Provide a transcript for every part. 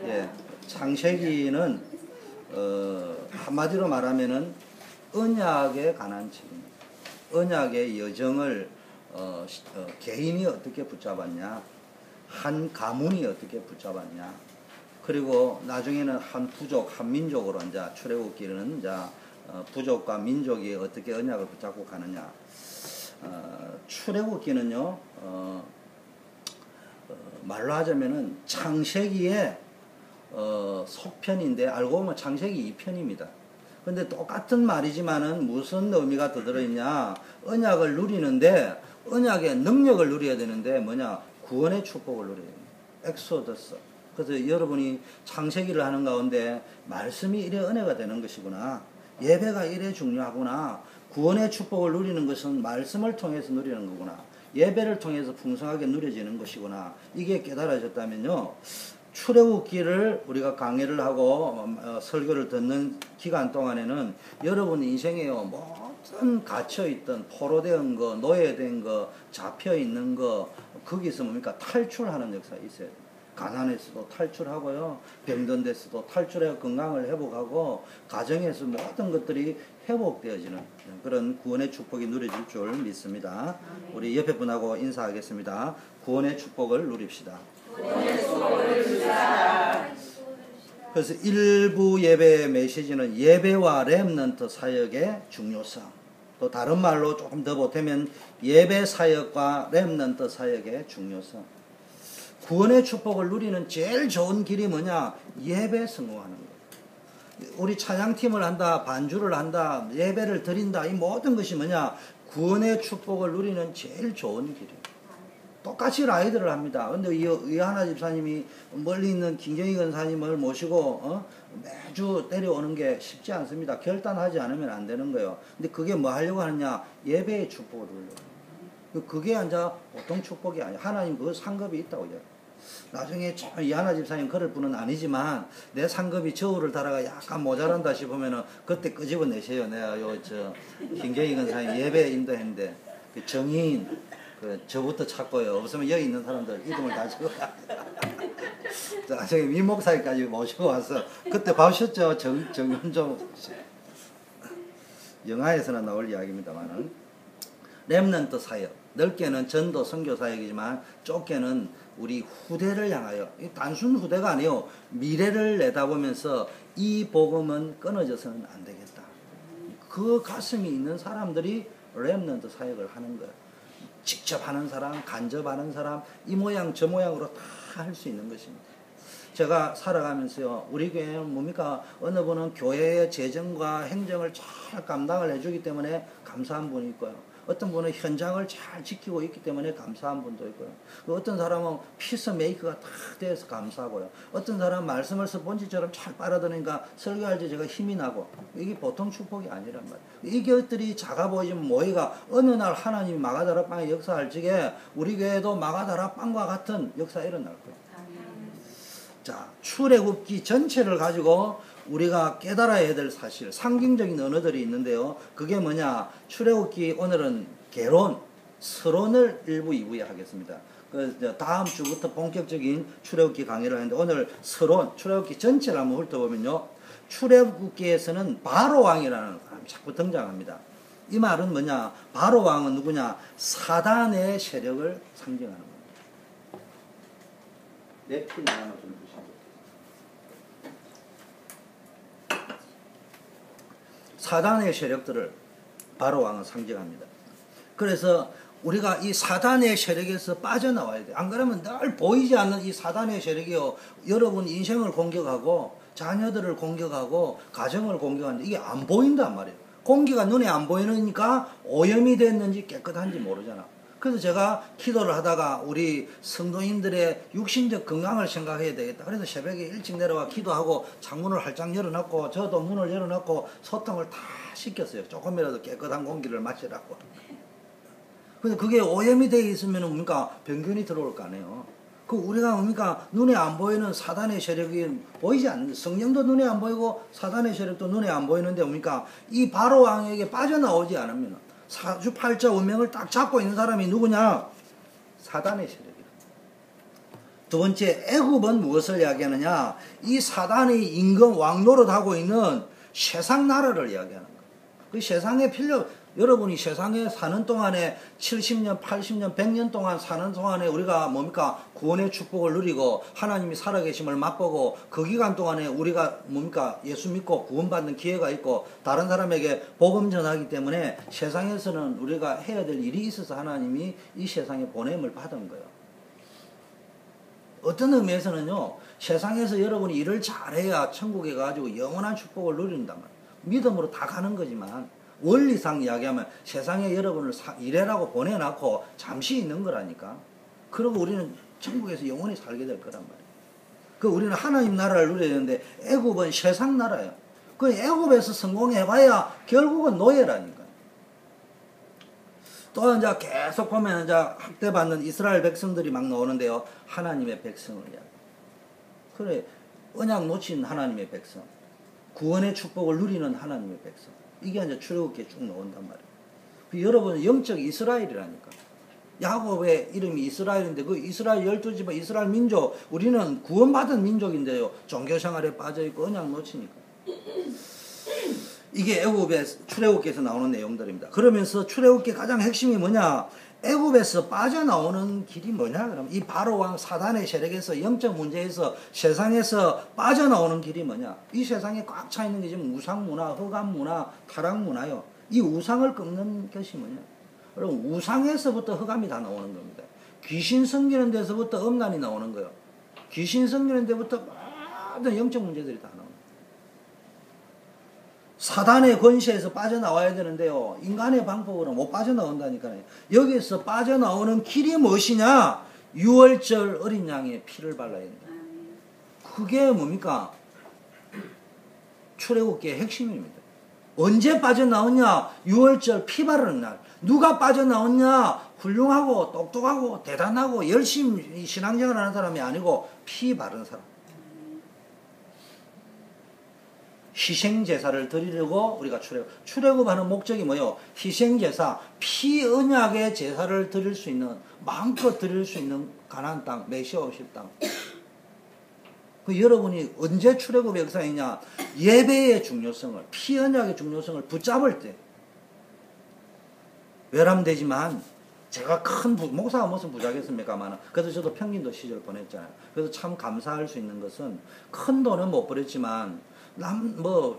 예, 창세기는 한마디로 말하면은 언약에 관한 책입니다. 언약의 여정을 개인이 어떻게 붙잡았냐, 한 가문이 어떻게 붙잡았냐, 그리고 나중에는 한 부족, 한 민족으로 이제 출애굽기는 이제 부족과 민족이 어떻게 언약을 붙잡고 가느냐. 출애굽기는요, 말로 하자면은 창세기의 속편인데 알고 보면 창세기 2편입니다. 근데 똑같은 말이지만은 무슨 의미가 더 들어있냐? 언약을 누리는데 언약의 능력을 누려야 되는데 뭐냐? 구원의 축복을 누려야 됩니다. 엑소더스. 그래서 여러분이 창세기를 하는 가운데 말씀이 이래 은혜가 되는 것이구나. 예배가 이래 중요하구나. 구원의 축복을 누리는 것은 말씀을 통해서 누리는 거구나. 예배를 통해서 풍성하게 누려지는 것이구나. 이게 깨달아졌다면요. 출애굽기를 우리가 강의를 하고 설교를 듣는 기간 동안에는 여러분 인생에요. 모든 갇혀있던 포로된 거, 노예된 거, 잡혀있는 거 거기서 뭡니까? 탈출하는 역사가 있어야 돼요. 가난에서도 탈출하고요. 병든 데서도 탈출해 건강을 회복하고 가정에서 모든 것들이 회복되어지는 그런 구원의 축복이 누려질 줄 믿습니다. 우리 옆에 분하고 인사하겠습니다. 구원의 축복을 누립시다. 그래서 일부 예배 메시지는 예배와 렘넌트 사역의 중요성, 또 다른 말로 조금 더 보태면 예배 사역과 렘넌트 사역의 중요성. 구원의 축복을 누리는 제일 좋은 길이 뭐냐? 예배 성공하는 거예요. 우리 찬양팀을 한다, 반주를 한다, 예배를 드린다, 이 모든 것이 뭐냐? 구원의 축복을 누리는 제일 좋은 길이에요. 똑같이 라이드를 합니다. 근데 이하나 집사님이 멀리 있는 김경희 권사님을 모시고 매주 때려오는 게 쉽지 않습니다. 결단하지 않으면 안 되는 거예요. 근데 그게 뭐 하려고 하느냐? 예배의 축복을 누려요. 그게 이제 보통 축복이 아니에요. 하나님 그 상급이 있다고 해요. 나중에 이하나 집사님 그럴 분은 아니지만 내 상급이 저울을 달아가 약간 모자란다 싶으면은 그때 끄집어내세요. 내가 김경희 권사님 예배 인도했는데 그 정인 저부터 찾고요. 없으면 여기 있는 사람들 이름을 다 적어. 나중에 미 목사님까지 모시고 와서 그때 봐주셨죠? 정윤종 영화에서는 나올 이야기입니다만은 렘넌트 사역, 넓게는 전도 선교 사역이지만 좁게는 우리 후대를 향하여, 단순 후대가 아니에요. 미래를 내다보면서 이 복음은 끊어져서는 안 되겠다. 그 가슴이 있는 사람들이 렘넌트 사역을 하는 거예요. 직접 하는 사람, 간접하는 사람, 이 모양 저 모양으로 다 할 수 있는 것입니다. 제가 살아가면서요, 우리 교회는 뭡니까? 어느 분은 교회의 재정과 행정을 잘 감당을 해주기 때문에 감사한 분이 있고요. 어떤 분은 현장을 잘 지키고 있기 때문에 감사한 분도 있고요. 어떤 사람은 피스메이커가 다 돼서 감사하고요. 어떤 사람은 말씀을 스폰지처럼 잘 빨아들으니까 설교할 때 제가 힘이 나고, 이게 보통 축복이 아니란 말이에요. 이것들이 작아 보이지만 모이가 어느 날 하나님이 마가다락방에 역사할 적에 우리 교회도 마가다락방과 같은 역사가 일어날 거예요. 자, 출애굽기 전체를 가지고 우리가 깨달아야 될 사실, 상징적인 언어들이 있는데요. 그게 뭐냐? 출애굽기 오늘은 개론, 서론을 1부, 2부에 하겠습니다. 그 다음 주부터 본격적인 출애굽기 강의를 하는데 오늘 서론, 출애굽기 전체를 한번 훑어보면요. 출애굽기에서는 바로 왕이라는 사람이 자꾸 등장합니다. 이 말은 뭐냐? 바로 왕은 누구냐? 사단의 세력을 상징하는 겁니다. 냅킨 하나 좀 주시죠. 사단의 세력들을 바로 왕은 상징합니다. 그래서 우리가 이 사단의 세력에서 빠져나와야 돼요. 안 그러면 늘 보이지 않는 이 사단의 세력이요, 여러분 인생을 공격하고 자녀들을 공격하고 가정을 공격하는데 이게 안 보인단 말이에요. 공기가 눈에 안 보이니까 오염이 됐는지 깨끗한지 모르잖아. 그래서 제가 기도를 하다가 우리 성도님들의 육신적 건강을 생각해야 되겠다. 그래서 새벽에 일찍 내려와 기도하고 창문을 활짝 열어놨고 저도 문을 열어놨고 소통을 다 시켰어요. 조금이라도 깨끗한 공기를 마시라고. 근데 그게 오염이 되어 있으면 뭡니까? 병균이 들어올 거 아니에요. 그 우리가 뭡니까? 눈에 안 보이는 사단의 세력이 보이지 않는, 성령도 눈에 안 보이고 사단의 세력도 눈에 안 보이는데 뭡니까? 이 바로 왕에게 빠져나오지 않으면 사주팔자 운명을 딱 잡고 있는 사람이 누구냐? 사단의 세력이라. 두 번째, 애굽은 무엇을 이야기하느냐? 이 사단이 임금 왕노릇하고 있는 세상 나라를 이야기하는 거예요. 그 세상에 여러분이 세상에 사는 동안에 70년, 80년, 100년 동안 사는 동안에 우리가 뭡니까? 구원의 축복을 누리고 하나님이 살아계심을 맛보고 그 기간 동안에 우리가 뭡니까? 예수 믿고 구원받는 기회가 있고 다른 사람에게 복음 전하기 때문에 세상에서는 우리가 해야 될 일이 있어서 하나님이 이 세상에 보냄을 받은 거예요. 어떤 의미에서는요, 세상에서 여러분이 일을 잘해야 천국에 가지고 영원한 축복을 누린단 말이에요. 믿음으로 다 가는 거지만 원리상 이야기하면 세상에 여러분을 일해라고 보내놓고 잠시 있는 거라니까. 그리고 우리는 천국에서 영원히 살게 될 거란 말이에요. 그 우리는 하나님 나라를 누려야 되는데 애굽은 세상 나라예요. 그 애굽에서 성공해봐야 결국은 노예라니까. 또 이제 계속 보면 이제 학대받는 이스라엘 백성들이 막 나오는데요. 하나님의 백성을 이야기. 그래, 언약 놓친 하나님의 백성, 구원의 축복을 누리는 하나님의 백성. 이게 이제 출애굽기에 쭉 나온단 말이에요. 여러분 영적 이스라엘이라니까. 야곱의 이름이 이스라엘인데 그 이스라엘 12지파 이스라엘 민족, 우리는 구원받은 민족인데요. 종교생활에 빠져있고 언약 놓치니까. 이게 애굽의 출애굽기에서 나오는 내용들입니다. 그러면서 출애굽기 가장 핵심이 뭐냐? 애굽에서 빠져나오는 길이 뭐냐? 그러면 이 바로 왕 사단의 세력에서 영적 문제에서 세상에서 빠져나오는 길이 뭐냐? 이 세상에 꽉 차 있는 게 지금 우상 문화, 흑암 문화, 타락 문화요. 이 우상을 끊는 것이 뭐냐? 여러분 우상에서부터 흑암이 다 나오는 겁니다. 귀신 섬기는 데서부터 음란이 나오는 거예요. 귀신 섬기는 데부터 모든 영적 문제들이 다 나오는 거예요. 사단의 권세에서 빠져나와야 되는데요. 인간의 방법으로 못 빠져나온다니까요. 여기서 빠져나오는 길이 무엇이냐? 6월절 어린 양의 피를 발라야 된다. 그게 뭡니까? 출애굽기의 핵심입니다. 언제 빠져나오냐? 6월절 피 바르는 날. 누가 빠져나오냐? 훌륭하고 똑똑하고 대단하고 열심히 신앙생활 하는 사람이 아니고 피 바른 사람. 희생제사를 드리려고 우리가 출애굽하는 목적이 뭐예요? 희생제사, 피언약의 제사를 드릴 수 있는, 마음껏 드릴 수 있는 가나안 땅, 메시아 오실 땅. 그 여러분이 언제 출애굽의 역사이냐? 예배의 중요성을, 피언약의 중요성을 붙잡을 때. 외람되지만 제가 큰 목사가 무슨 부자겠습니까만, 그래서 저도 평균도 시절 보냈잖아요. 그래서 참 감사할 수 있는 것은 큰 돈은 못 벌었지만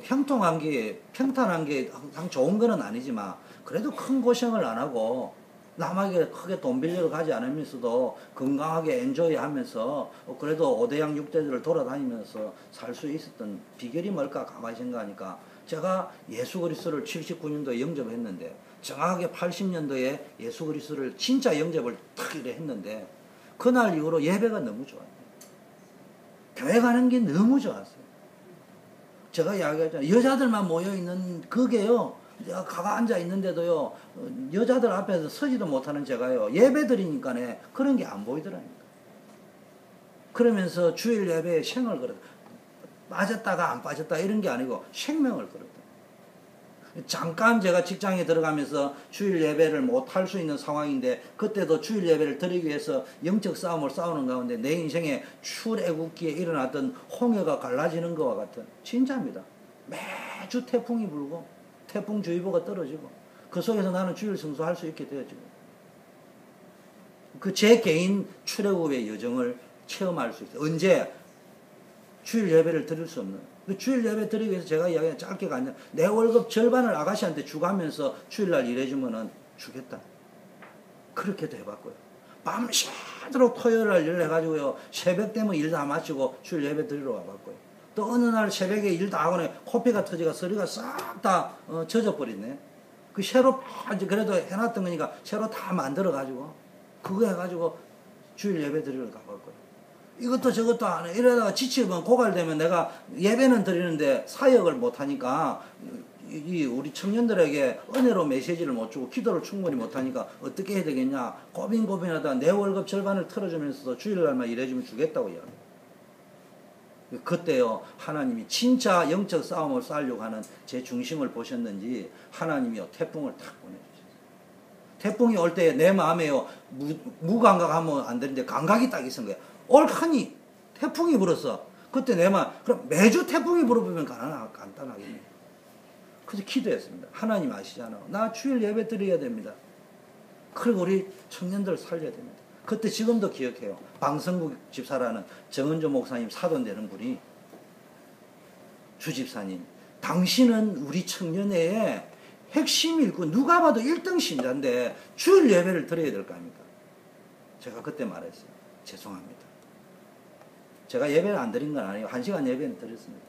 형통한 게, 평탄한 게 항상 좋은 거는 아니지만, 그래도 큰 고생을 안 하고, 남에게 크게 돈 빌려러 가지 않으면서도 건강하게 엔조이 하면서, 그래도 5대양 6대들을 돌아다니면서 살 수 있었던 비결이 뭘까 가만히 생각하니까, 제가 예수 그리스도를 79년도에 영접했는데, 정확하게 80년도에 예수 그리스도를 진짜 영접을 탁 이래 했는데, 그날 이후로 예배가 너무 좋아요. 교회 가는 게 너무 좋았어요. 제가 이야기했잖아요. 여자들만 모여있는 그게요. 제가 가가 앉아있는데도요. 여자들 앞에서 서지도 못하는 제가요. 예배 드리니까네. 그런 게 안 보이더라니까. 그러면서 주일 예배에 생을 걸었다. 빠졌다가 안 빠졌다 이런 게 아니고 생명을 걸었다. 잠깐 제가 직장에 들어가면서 주일 예배를 못 할 수 있는 상황인데 그때도 주일 예배를 드리기 위해서 영적 싸움을 싸우는 가운데 내 인생에 출애굽기에 일어났던 홍해가 갈라지는 것과 같은 진짜입니다. 매주 태풍이 불고 태풍주의보가 떨어지고 그 속에서 나는 주일 성수할 수 있게 되어지고 그 제 개인 출애굽의 여정을 체험할 수 있어요. 언제? 주일 예배를 드릴 수 없는 주일 예배 드리기 위해서 제가 이야기한 짧게가 아니라 내 월급 절반을 아가씨한테 주가면서 주일날 일해주면은 주겠다. 그렇게도 해봤고요. 밤새도록 토요일날 일 해가지고요. 새벽 되면 일 다 마치고 주일 예배 드리러 와봤고요. 또 어느 날 새벽에 일 다 하고는 코피가 터지가 소리가 싹 다 젖어버렸네. 그 새로 이제 그래도 해놨던 거니까 새로 다 만들어가지고 그거 해가지고 주일 예배 드리러 가봤고요. 이것도 저것도 안 해. 이러다가 지치면 고갈되면 내가 예배는 드리는데 사역을 못하니까 우리 청년들에게 은혜로 메시지를 못 주고 기도를 충분히 못하니까 어떻게 해야 되겠냐. 고민하다가 내 월급 절반을 털어주면서도 주일날만 일해주면 주겠다고 이야기해요. 그때요 하나님이 진짜 영적 싸움을 싸우려고 하는 제 중심을 보셨는지 하나님이요 태풍을 탁 보내주셨어요. 태풍이 올 때 내 마음에요. 무감각하면 안 되는데 감각이 딱 있은 거야. 올하니 태풍이 불었어. 그때 내 마음, 그럼 매주 태풍이 불어보면 간단하겠네. 그래서 기도했습니다. 하나님 아시잖아. 나 주일 예배 드려야 됩니다. 그리고 우리 청년들 살려야 됩니다. 그때 지금도 기억해요. 방성국 집사라는 정은조 목사님 사돈 되는 분이 주집사님, 당신은 우리 청년회의 핵심 일꾼, 누가 봐도 1등 신자인데 주일 예배를 드려야 될 거 아닙니까? 제가 그때 말했어요. 죄송합니다. 제가 예배를 안 드린 건 아니에요. 1시간 예배는 드렸습니다.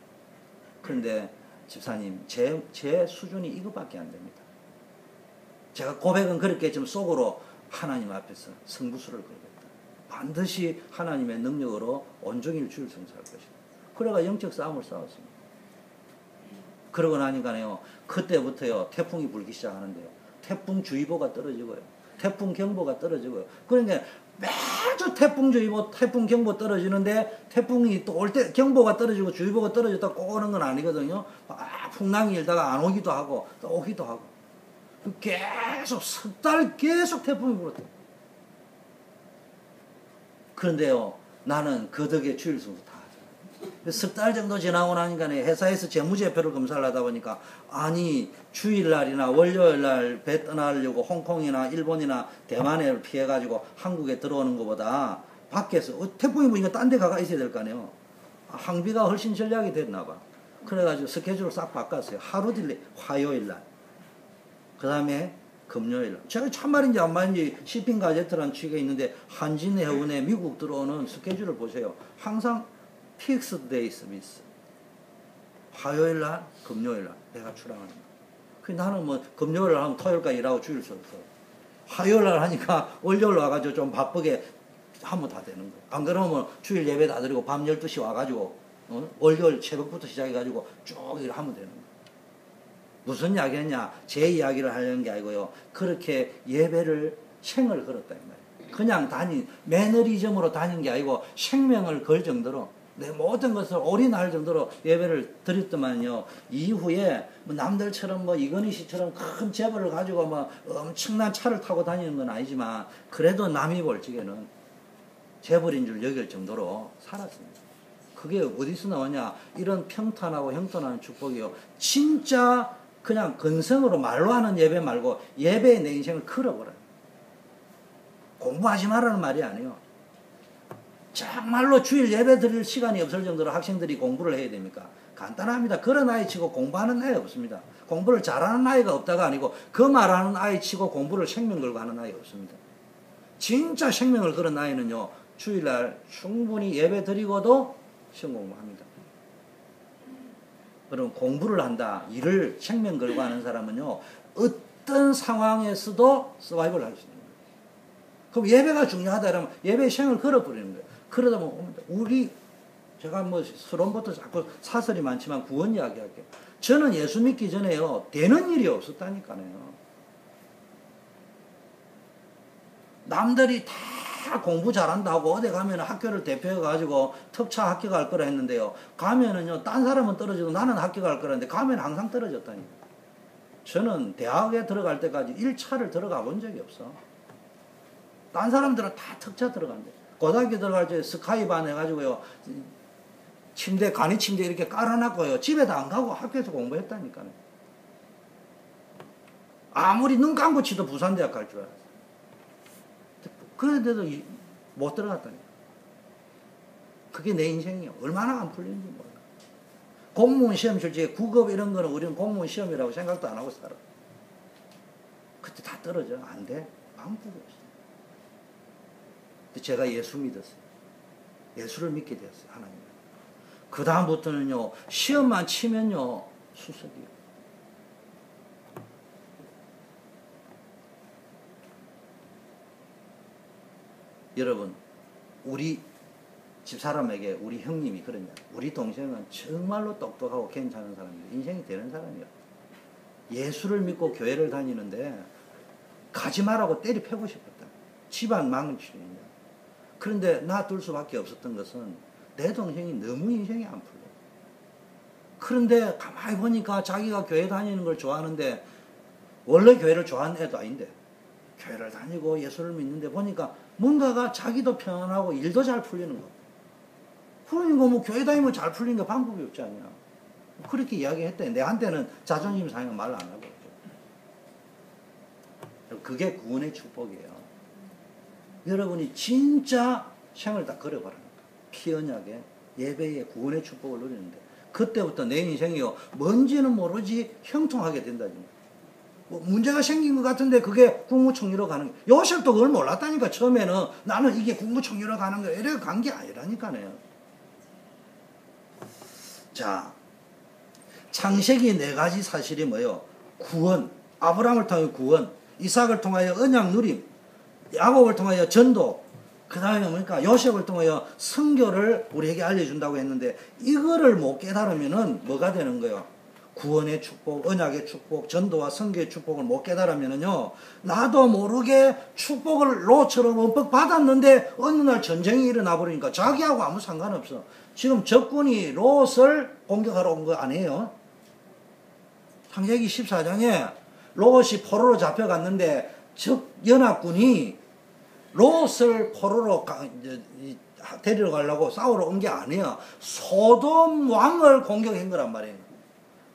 그런데 집사님, 제 수준이 이것밖에 안 됩니다. 제가 고백은 그렇게 좀 속으로 하나님 앞에서 성부수를 걸겠다. 반드시 하나님의 능력으로 온종일 주일 성수할 것이다. 그래가 영적 싸움을 싸웠습니다. 그러고 나니까요, 그때부터요, 태풍이 불기 시작하는데요. 태풍주의보가 떨어지고요. 태풍경보가 떨어지고요. 그러니까 매주 태풍주의보, 태풍경보 떨어지는데 태풍이 또 올 때 경보가 떨어지고 주의보가 떨어졌다 꼭 오는 건 아니거든요. 풍랑이 일다가 안 오기도 하고 또 오기도 하고. 계속 석 달 계속 태풍이 불었대요. 그런데요, 나는 그 덕에 주일 성수 다 하잖아요. 석 달 정도 지나고 나니까 회사에서 재무제표를 검사를 하다 보니까 아니 주일날이나 월요일날 배 떠나려고 홍콩이나 일본이나 대만을 피해가지고 한국에 들어오는 것보다 밖에서 태풍이 부니까 딴 데 가가 있어야 될 거 아니에요. 항비가 훨씬 전략이 됐나 봐. 그래가지고 스케줄을 싹 바꿨어요. 하루 딜레이, 화요일날. 그 다음에 금요일. 제가 참말인지 안 말인지 시핑 가제트라는 취가 있는데 한진 해운에 미국 들어오는 스케줄을 보세요. 항상 픽스드 데이 서비스. 화요일날, 금요일날 내가 출항하는 거야. 그 나는 뭐 금요일날 하면 토요일까지 일하고 주일 써서 화요일날 하니까 월요일 와가지고 좀 바쁘게 하면 다 되는 거야. 안 그러면 주일 예배 다 드리고 밤 12시 와가지고 월요일 새벽부터 시작해가지고 쭉 일하면 되는 거야. 무슨 이야기했냐? 제 이야기를 하려는 게 아니고요. 그렇게 예배를 생을 걸었다 이 말이에요. 그냥 매너리즘으로 다닌 게 아니고 생명을 걸 정도로 내 모든 것을 올인할 정도로 예배를 드렸더만요. 이후에 뭐 남들처럼 뭐 이건희 씨처럼 큰 재벌을 가지고 뭐 엄청난 차를 타고 다니는 건 아니지만 그래도 남이 볼 적에는 재벌인 줄 여길 정도로 살았습니다. 그게 어디서 나오냐? 이런 평탄하고 형통하는 축복이요. 진짜 그냥 근성으로 말로 하는 예배 말고 예배에 내 인생을 걸어버려요. 공부하지 말라는 말이 아니에요. 정말로 주일 예배 드릴 시간이 없을 정도로 학생들이 공부를 해야 됩니까? 간단합니다. 그런 아이 치고 공부하는 아이 없습니다. 공부를 잘하는 아이가 없다가 아니고 그 말하는 아이 치고 공부를 생명 걸고 하는 아이 없습니다. 진짜 생명을 걸은 아이는요. 주일날 충분히 예배 드리고도 시험 공부합니다. 그럼 공부를 한다. 일을 생명 걸고 하는 사람은요. 어떤 상황에서도 서바이벌을 할 수 있는 거예요. 그럼 예배가 중요하다 그러면 예배에 생을 걸어버리는 거예요. 그러다 보면 제가 뭐 서론부터 자꾸 사설이 많지만 구원 이야기할게요. 저는 예수 믿기 전에요. 되는 일이 없었다니까요. 남들이 다 공부 잘한다고 어디 가면 학교를 대표해가지고 특차 합격할 거라 했는데요. 가면은요, 딴 사람은 떨어져도 나는 합격할 거라는데 가면 항상 떨어졌다니까. 저는 대학에 들어갈 때까지 1차를 들어가 본 적이 없어. 딴 사람들은 다 특차 들어간대. 고등학교 들어갈 때 스카이반 해가지고요. 간이 침대 이렇게 깔아놨고요. 집에도 안 가고 학교에서 공부했다니까요. 아무리 눈 감고 치도 부산대학 갈 줄 알았어요. 그런데도 못 들어갔다니까. 그게 내 인생이에요. 얼마나 안 풀리는지 몰라. 공무원 시험 실제 국업 이런 거는 우리는 공무원 시험이라고 생각도 안 하고 살아. 그때 다 떨어져. 안 돼. 방법이 없어. 근데 제가 예수 믿었어요. 예수를 믿게 되었어요. 하나님. 그 다음부터는요. 시험만 치면요. 수석이에요. 여러분, 우리 집사람에게 우리 형님이 그러냐. 우리 동생은 정말로 똑똑하고 괜찮은 사람이에요. 인생이 되는 사람이에요. 예수를 믿고 교회를 다니는데 가지 말라고 때리 패고 싶었다. 집안 망치는데. 그런데 놔둘 수밖에 없었던 것은 내 동생이 너무 인생이 안 풀려. 그런데 가만히 보니까 자기가 교회 다니는 걸 좋아하는데 원래 교회를 좋아하는 애도 아닌데 교회를 다니고 예수를 믿는데 보니까 뭔가가 자기도 편안하고 일도 잘 풀리는 거. 그러니까 뭐 교회 다니면 잘 풀리는 게 방법이 없지 않냐. 그렇게 이야기했대. 내한테는 자존심 상하면 말 안 하고. 그게 구원의 축복이에요. 여러분이 진짜 생을 다 걸어봐라는 거예요. 피 언약에 예배의 구원의 축복을 누리는데 그때부터 내 인생이요 뭔지는 모르지 형통하게 된다. 뭐 문제가 생긴 것 같은데 그게 국무총리로 가는 거예요. 요셉도 그걸 몰랐다니까. 처음에는 나는 이게 국무총리로 가는 거야 이렇게 간 게 아니라니까요. 자, 창세기 4가지 사실이 뭐예요? 구원, 아브라함을 통해 구원, 이삭을 통하여 언약 누림, 야곱을 통하여 전도, 그 다음에 뭡니까? 요셉을 통하여 선교를 우리에게 알려준다고 했는데 이거를 못 깨달으면은 뭐가 되는 거예요? 구원의 축복, 언약의 축복, 전도와 선교의 축복을 못 깨달으면은요 나도 모르게 축복을 롯처럼 엄뻑 받았는데 어느 날 전쟁이 일어나 버리니까 자기하고 아무 상관없어. 지금 적군이 롯을 공격하러 온 거 아니에요? 창세기 14장에 롯이 포로로 잡혀갔는데 적 연합군이 롯을 포로로 데리러 가려고 싸우러 온 게 아니에요. 소돔 왕을 공격한 거란 말이에요.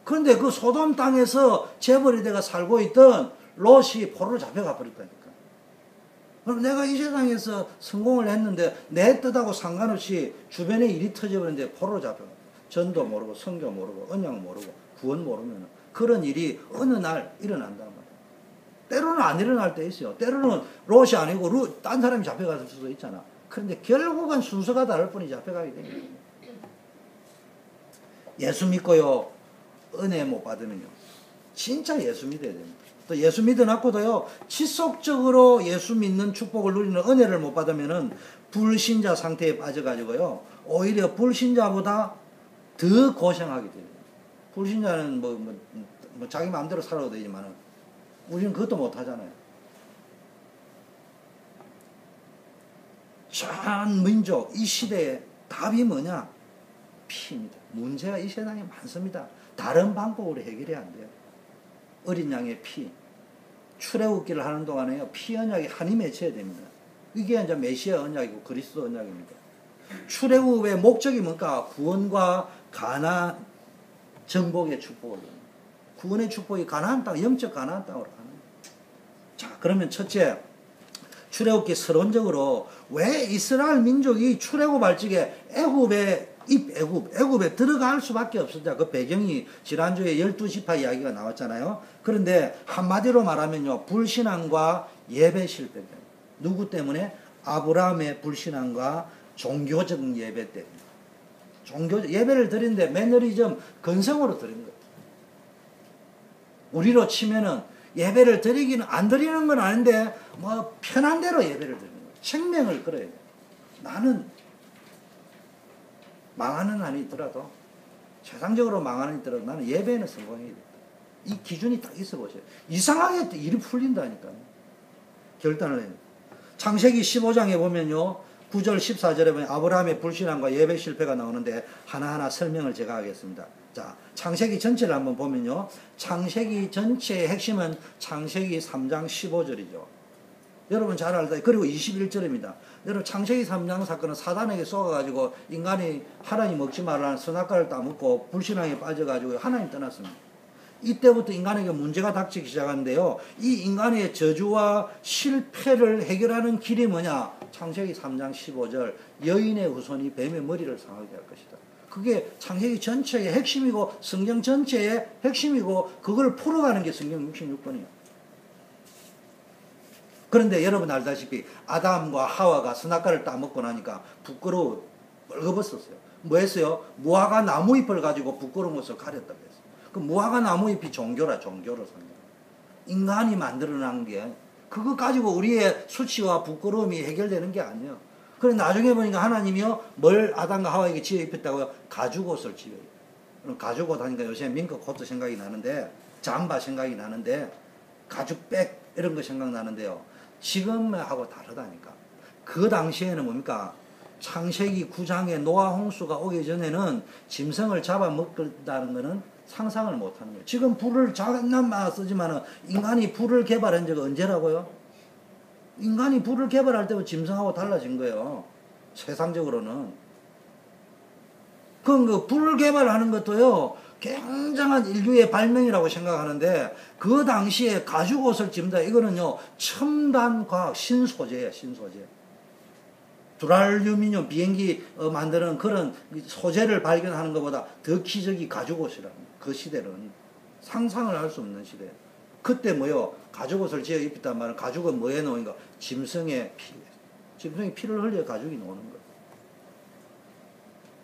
그런데 그 소돔 땅에서 재벌이 돼가 살고 있던 롯이 포로로 잡혀가 버렸다니까. 그럼 내가 이 세상에서 성공을 했는데 내 뜻하고 상관없이 주변에 일이 터져버렸는데 포로로 잡혀가. 전도 모르고 선교 모르고 언약 모르고 구원 모르면 그런 일이 어느 날 일어난단 말이에요. 때로는 안 일어날 때 있어요. 때로는 롯이 아니고 딴 사람이 잡혀갔을 수도 있잖아. 그런데 결국은 순서가 다를 뿐이 잡혀가게 됩니다. 예수 믿고요 은혜 못 받으면요 진짜 예수 믿어야 됩니다. 또 예수 믿어놨고도요 지속적으로 예수 믿는 축복을 누리는 은혜를 못 받으면은 불신자 상태에 빠져가지고요 오히려 불신자보다 더 고생하게 돼요. 불신자는 뭐 자기 마음대로 살아도 되지만은 우리는 그것도 못하잖아요. 전 민족 이 시대의 답이 뭐냐? 피입니다. 문제가 이 세상에 많습니다. 다른 방법으로 해결이 안 돼요. 어린 양의 피, 출애굽기를 하는 동안에요 피 언약이 한이 맺혀야 됩니다. 이게 이제 메시아 언약이고 그리스도 언약입니다. 출애굽의 목적이 뭔가? 구원과 가나안 정복의 축복을. 구원의 축복이 가나안 땅, 영적 가나안 땅으로 가는 거예요. 자, 그러면 첫째, 출애굽기 서론적으로 왜 이스라엘 민족이 출애굽할 적에 애굽에 들어갈 수밖에 없었냐. 그 배경이 지난주에 12지파 이야기가 나왔잖아요. 그런데 한마디로 말하면요, 불신앙과 예배 실패입니다. 누구 때문에? 아브라함의 불신앙과 종교적 예배 때문에. 예배를 드리는데 매너리즘, 건성으로 드린 거예요. 우리로 치면은 예배를 드리기는 안 드리는 건 아닌데 뭐 편한 대로 예배를 드리는 거예요. 생명을 걸어야 돼요. 나는 망하는 한이 있더라도, 세상적으로 망하는 한이 있더라도 나는 예배에는 성공해야 된다. 이 기준이 딱 있어 보세요. 이상하게 일이 풀린다니까요. 결단을 해요. 창세기 15장에 보면요, 9절 14절에 보면 아브라함의 불신앙과 예배 실패가 나오는데 하나하나 설명을 제가 하겠습니다. 자, 창세기 전체를 한번 보면요, 창세기 전체의 핵심은 창세기 3장 15절이죠. 여러분 잘 알다. 그리고 21절입니다. 여러분 창세기 3장 사건은 사단에게 쏘아가지고 인간이 하나님 먹지 말라는 선악과를 따먹고 불신앙에 빠져가지고 하나님 떠났습니다. 이때부터 인간에게 문제가 닥치기 시작하는데요, 이 인간의 저주와 실패를 해결하는 길이 뭐냐? 창세기 3장 15절 여인의 후손이 뱀의 머리를 상하게 할 것이다. 그게 창세기 전체의 핵심이고 성경 전체의 핵심이고 그걸 풀어가는 게 성경 66권이에요. 그런데 여러분 알다시피 아담과 하와가 선악과를 따먹고 나니까 부끄러워 벌거벗었어요. 뭐 했어요? 무화과 나무잎을 가지고 부끄러운 것을 가렸다고 했어요. 그 무화과 나무잎이 종교로 상대로. 인간이 만들어낸 게 그거 가지고 우리의 수치와 부끄러움이 해결되는 게 아니에요. 그래 나중에 보니까 하나님이요 뭘 아담과 하와에게 지어 입혔다고요? 가죽옷을 지어 입혀요. 그럼 가죽옷 하니까 요새 민크 코트 생각이 나는데, 잠바 생각이 나는데, 가죽백 이런 거 생각나는데요, 지금하고 다르다니까. 그 당시에는 뭡니까? 창세기 9장에 노아 홍수가 오기 전에는 짐승을 잡아먹는다는 거는 상상을 못하는 거예요. 지금 불을 장난만 쓰지만 인간이 불을 개발한 적은 언제라고요? 인간이 불을 개발할 때부터 짐승하고 달라진 거예요. 세상적으로는. 그럼 그 불을 개발하는 것도요, 굉장한 인류의 발명이라고 생각하는데, 그 당시에 가죽옷을 집는다. 이거는요, 첨단 과학 신소재예요, 신소재. 두랄루미늄 비행기 만드는 그런 소재를 발견하는 것보다 더 기적이 가죽옷이라는, 그 시대는 상상을 할 수 없는 시대. 그때 뭐요? 가죽옷을 지어 입혔단 말은 가죽은 뭐에 놓은가? 짐승의 피. 짐승의 피를 흘려 가죽이 노는 거.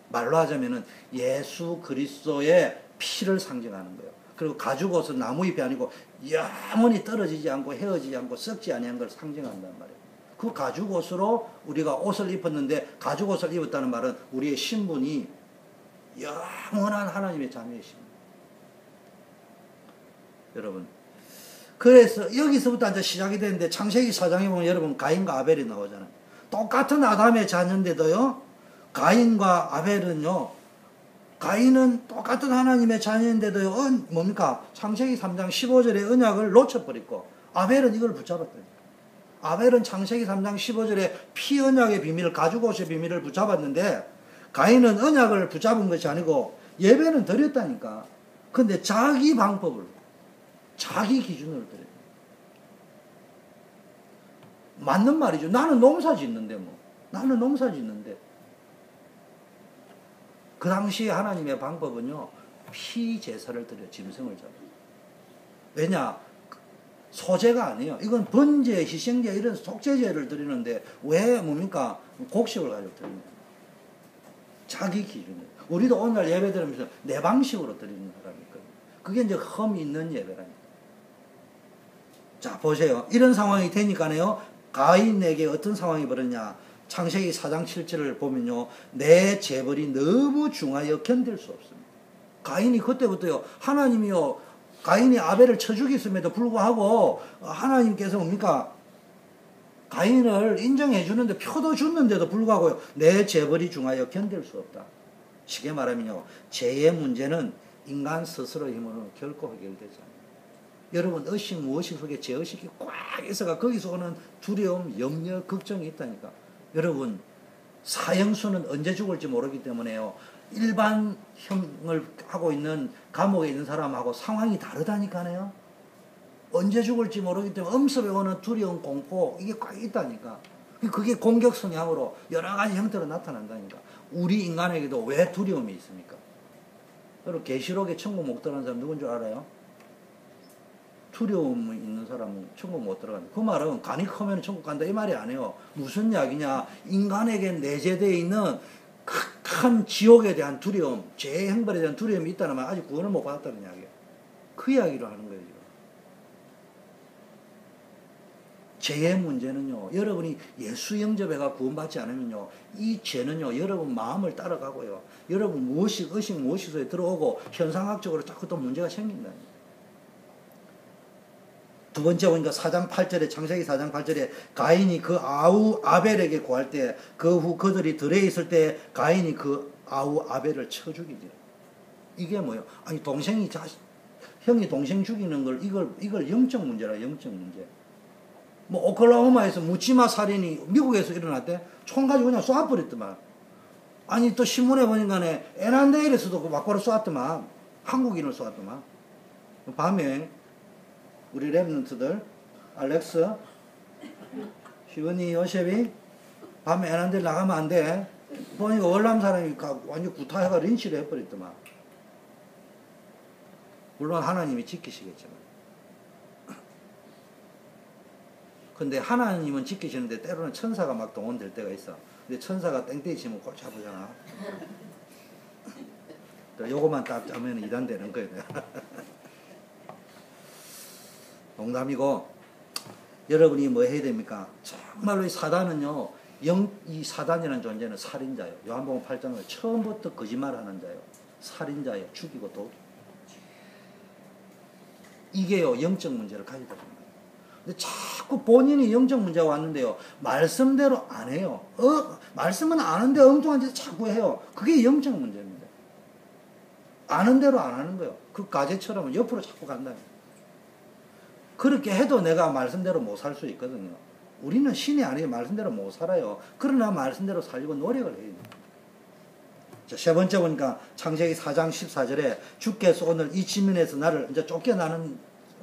말로 하자면은 예수 그리스도의 피를 상징하는 거예요. 그리고 가죽옷은 나무잎이 아니고 영원히 떨어지지 않고 헤어지지 않고 썩지 아니한 걸 상징한단 말이에요. 그 가죽옷으로 우리가 옷을 입었는데, 가죽옷을 입었다는 말은 우리의 신분이 영원한 하나님의 자녀이십니다. 여러분, 그래서 여기서부터 이제 시작이 되는데, 창세기 4장에 보면 여러분 가인과 아벨이 나오잖아요. 똑같은 아담의 자녀인데도요, 가인과 아벨은요, 가인은 똑같은 하나님의 자녀인데도요, 뭡니까? 창세기 3장 15절의 언약을 놓쳐버렸고, 아벨은 이걸 붙잡았다니까. 아벨은 창세기 3장 15절에 피 언약의 비밀을, 가죽옷의 비밀을 붙잡았는데, 가인은 언약을 붙잡은 것이 아니고 예배는 드렸다니까. 근데 자기 방법을, 자기 기준으로 드려요. 맞는 말이죠. 나는 농사 짓는데 뭐. 나는 농사 짓는데. 그 당시에 하나님의 방법은요, 피 제사를 드려, 짐승을 잡아요. 왜냐? 소재가 아니에요. 이건 번제, 희생제, 이런 속죄제를 드리는데, 왜 뭡니까? 곡식을 가지고 드리는 거예요. 자기 기준이에요. 우리도 오늘 예배 드리면서 내 방식으로 드리는 사람이거든요. 그게 이제 흠이 있는 예배라니까. 자, 보세요. 이런 상황이 되니까요, 가인에게 어떤 상황이 벌었냐. 창세기 4장 7절을 보면요, 내 재벌이 너무 중하여 견딜 수 없습니다. 가인이 그때부터요, 하나님이요, 가인이 아벨을 쳐 죽였음에도 불구하고 하나님께서 뭡니까? 가인을 인정해 주는데, 표도 줬는데도 불구하고 내 재벌이 중하여 견딜 수 없다. 쉽게 말하면요, 죄의 문제는 인간 스스로의 힘으로 결코 해결되지 않아요. 여러분, 의식 무의식 속에 죄의식이 꽉 있어가 거기서 오는 두려움, 염려, 걱정이 있다니까. 여러분, 사형수는 언제 죽을지 모르기 때문에요, 일반 형을 하고 있는 감옥에 있는 사람하고 상황이 다르다니까요. 언제 죽을지 모르기 때문에 음습에 오는 두려움, 공포, 이게 꽉 있다니까. 그게 공격 성향으로 여러 가지 형태로 나타난다니까. 우리 인간에게도 왜 두려움이 있습니까? 여러분, 계시록에 천국 못 들어가는 사람 누군 줄 알아요? 두려움이 있는 사람은 천국 못 들어간다. 그 말은 간이 크면 천국 간다 이 말이 아니에요. 무슨 이야기냐? 인간에게 내재되어 있는 큰 지옥에 대한 두려움, 죄의 형벌에 대한 두려움이 있다는 말, 아직 구원을 못 받았다는 이야기예요. 그 이야기를 하는 거예요, 지금. 죄의 문제는요, 여러분이 예수 영접해가 구원받지 않으면요, 이 죄는요, 여러분 마음을 따라가고요, 여러분 무의식, 의식, 무의식 속에 들어오고 현상학적으로 자꾸 또 문제가 생긴다. 두 번째 보니까 4장 8절에, 창세기 4장 8절에 가인이 그 아우 아벨에게 구할 때, 그 후 그들이 들에 있을 때 가인이 그 아우 아벨을 쳐 죽이지. 이게 뭐예요? 아니, 형이 동생 죽이는 걸, 이걸 영적 문제라, 영적 문제. 뭐 오클라호마에서 묻지마 살인이 미국에서 일어났대. 총 가지고 그냥 쏴버렸더만. 아니, 또 신문에 보니까네 에난데일에서도 그 막바로 쏘았더만. 한국인을 쏘았더만. 밤에 우리 랩런트들, 알렉스, 시원이, 요셉이 밤에 에난데일 나가면 안 돼. 보니까 월남 사람이 완전 구타해가 린치를 해버렸더만. 물론 하나님이 지키시겠지만. 근데 하나님은 지키시는데 때로는 천사가 막 동원될 때가 있어. 근데 천사가 땡땡이 치면 골치 아프잖아. 요거만 딱 짜면 2단 되는 거예요. 농담이고, 여러분이 뭐 해야 됩니까? 정말로 이 사단은요, 이 사단이라는 존재는 살인자예요. 요한복음 8장에 처음부터 거짓말하는 자예요. 살인자예요. 죽이고 또. 이게요, 영적 문제를 가지다 줍니다. 근데 자꾸 본인이 영적 문제가 왔는데요, 말씀대로 안 해요. 말씀은 아는데 엉뚱한 짓을 자꾸 해요. 그게 영적 문제입니다. 아는 대로 안 하는 거예요. 그 가재처럼 옆으로 자꾸 간다. 그렇게 해도 내가 말씀대로 못 살 수 있거든요. 우리는 신이 아니에요. 말씀대로 못 살아요. 그러나 말씀대로 살려고 노력을 해요. 자, 세 번째 보니까 창세기 4장 14절에 주께서 오늘 이 지면에서 나를 이제 쫓겨나는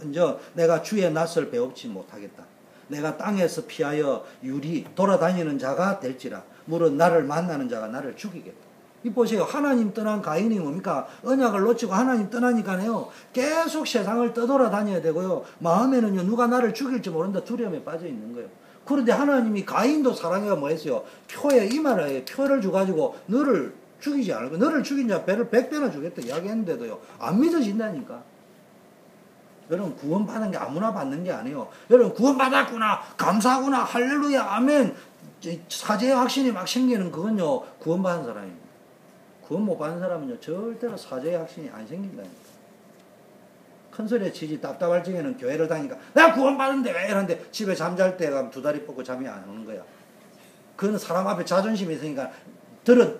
이제 내가 주의 낯을 배웁지 못하겠다. 내가 땅에서 피하여 유리 돌아다니는 자가 될지라. 물은 나를 만나는 자가 나를 죽이겠다. 이 보세요. 하나님 떠난 가인이 뭡니까? 언약을 놓치고 하나님 떠나니까요. 계속 세상을 떠돌아다녀야 되고요. 마음에는요. 누가 나를 죽일지 모른다 두려움에 빠져 있는 거예요. 그런데 하나님이 가인도 사랑해가 뭐 했어요? 표에 이말을 표를 줘가지고 너를 죽이지 않을 거야. 너를 죽인 자 배를 100배나 주겠다 이야기했는데도요. 안 믿어진다니까. 여러분 구원받은 게 아무나 받는 게 아니에요. 여러분 구원받았구나. 감사하구나. 할렐루야. 아멘. 사제의 확신이 막 생기는 그건요. 구원받은 사람입니다. 구원 못 받은 사람은요. 절대로 사제의 확신이 안 생긴다니까. 큰 소리에 치지 답답할 적에는 교회를 다니니까 내가 구원받은데 왜 이러는데 집에 잠잘 때 가면 두 다리 뻗고 잠이 안 오는 거야. 그건 사람 앞에 자존심이 있으니까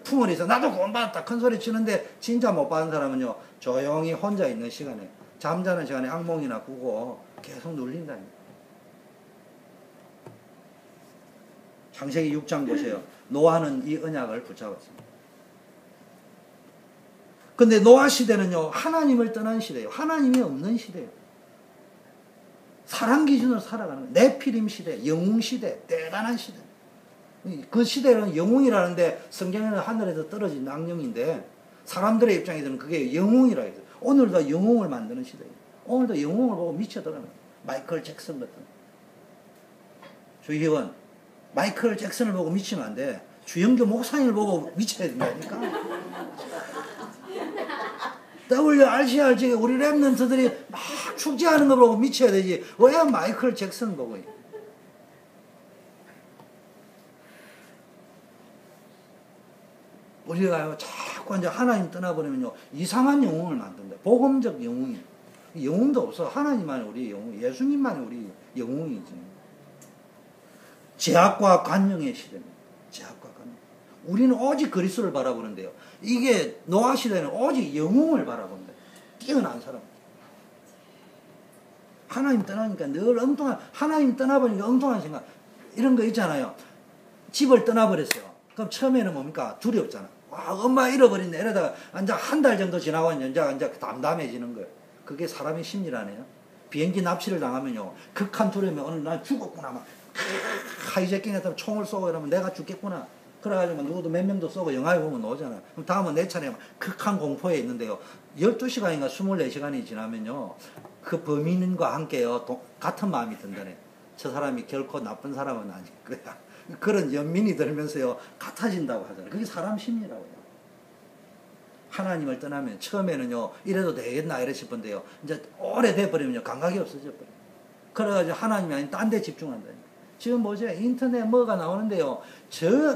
품을 있어. 나도 구원받았다. 큰 소리 치는데 진짜 못 받은 사람은요. 조용히 혼자 있는 시간에 잠자는 시간에 악몽이나 꾸고 계속 눌린다니까. 창세기 6장 보세요. 노아는 이 언약을 붙잡았습니다. 근데 노아 시대는요. 하나님을 떠난 시대예요. 하나님이 없는 시대예요. 사람 기준으로 살아가는 거예요. 네피림 시대, 영웅 시대, 대단한 시대. 그 시대는 영웅이라는데 성경에는 하늘에서 떨어진 악령인데 사람들의 입장에서는 그게 영웅이라고 해요. 오늘도 영웅을 만드는 시대예요. 오늘도 영웅을 보고 미쳐들어요. 마이클 잭슨 같은. 주희원, 마이클 잭슨을 보고 미치면 안 돼. 주영교 목사님을 보고 미쳐야 된다니까. WRCR 우리 랩런트들이 막 축제하는 거 보고 미쳐야 되지. 왜 마이클 잭슨 보고. 우리가요, 자꾸 이제 하나님 떠나버리면요, 이상한 영웅을 만든다. 복음적 영웅이. 영웅도 없어. 하나님만이 우리 영웅, 예수님만이 우리 영웅이지. 제약과 관용의 시대입니다. 제약과 관용. 우리는 오직 그리스도를 바라보는데요. 이게 노아 시대는 오직 영웅을 바라본다. 뛰어난 사람. 하나님 떠나니까 늘 엉뚱한, 하나님 떠나버리니까 엉뚱한 생각. 이런 거 있잖아요. 집을 떠나버렸어요. 그럼 처음에는 뭡니까? 두렵잖아. 와, 엄마 잃어버렸네. 이러다가 이제 한 달 정도 지나고 이제 담담해지는 거예요. 그게 사람의 심리라네요. 비행기 납치를 당하면요. 극한 두려움에 오늘 난 죽었구나. 막 하이제킹했다면 총을 쏘고 이러면 내가 죽겠구나. 그래가지고 누구도 몇 명도 쏘고 영화에 보면 나오잖아. 그럼 다음은 내 차례 극한 공포에 있는데요. 12시간인가 24시간이 지나면요. 그 범인과 함께요. 같은 마음이 든다네. 저 사람이 결코 나쁜 사람은 아닐 거야. 그런 연민이 들면서요. 같아진다고 하잖아요. 그게 사람 심리라고요. 하나님을 떠나면 처음에는요. 이래도 되겠나 이래 싶은데요. 이제 오래돼 버리면요. 감각이 없어져 버려요. 그래가지고 하나님이 아닌 딴 데 집중한다니까. 지금 보세요. 인터넷 뭐가 나오는데요.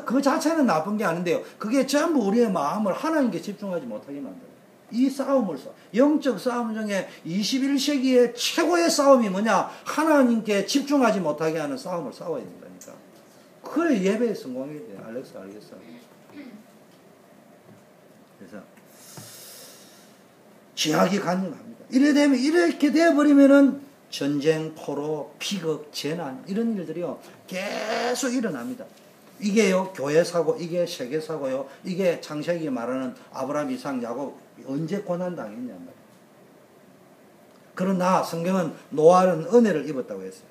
그 자체는 나쁜 게 아닌데요. 그게 전부 우리의 마음을 하나님께 집중하지 못하게 만들어요. 이 싸움을 영적 싸움 중에 21세기의 최고의 싸움이 뭐냐? 하나님께 집중하지 못하게 하는 싸움을 싸워야 된다니까. 그래 예배에 성공해야 돼. 알렉스 알겠어. 그래서 제약이 간증합니다. 이렇게 되어버리면은 전쟁, 포로, 비극, 재난 이런 일들이요 계속 일어납니다. 이게요 교회 사고, 이게 세계 사고요. 이게 창세기 말하는 아브라함, 이삭, 야곱 언제 고난 당했냐 말이에요. 그러나 성경은 노아는 은혜를 입었다고 했어요.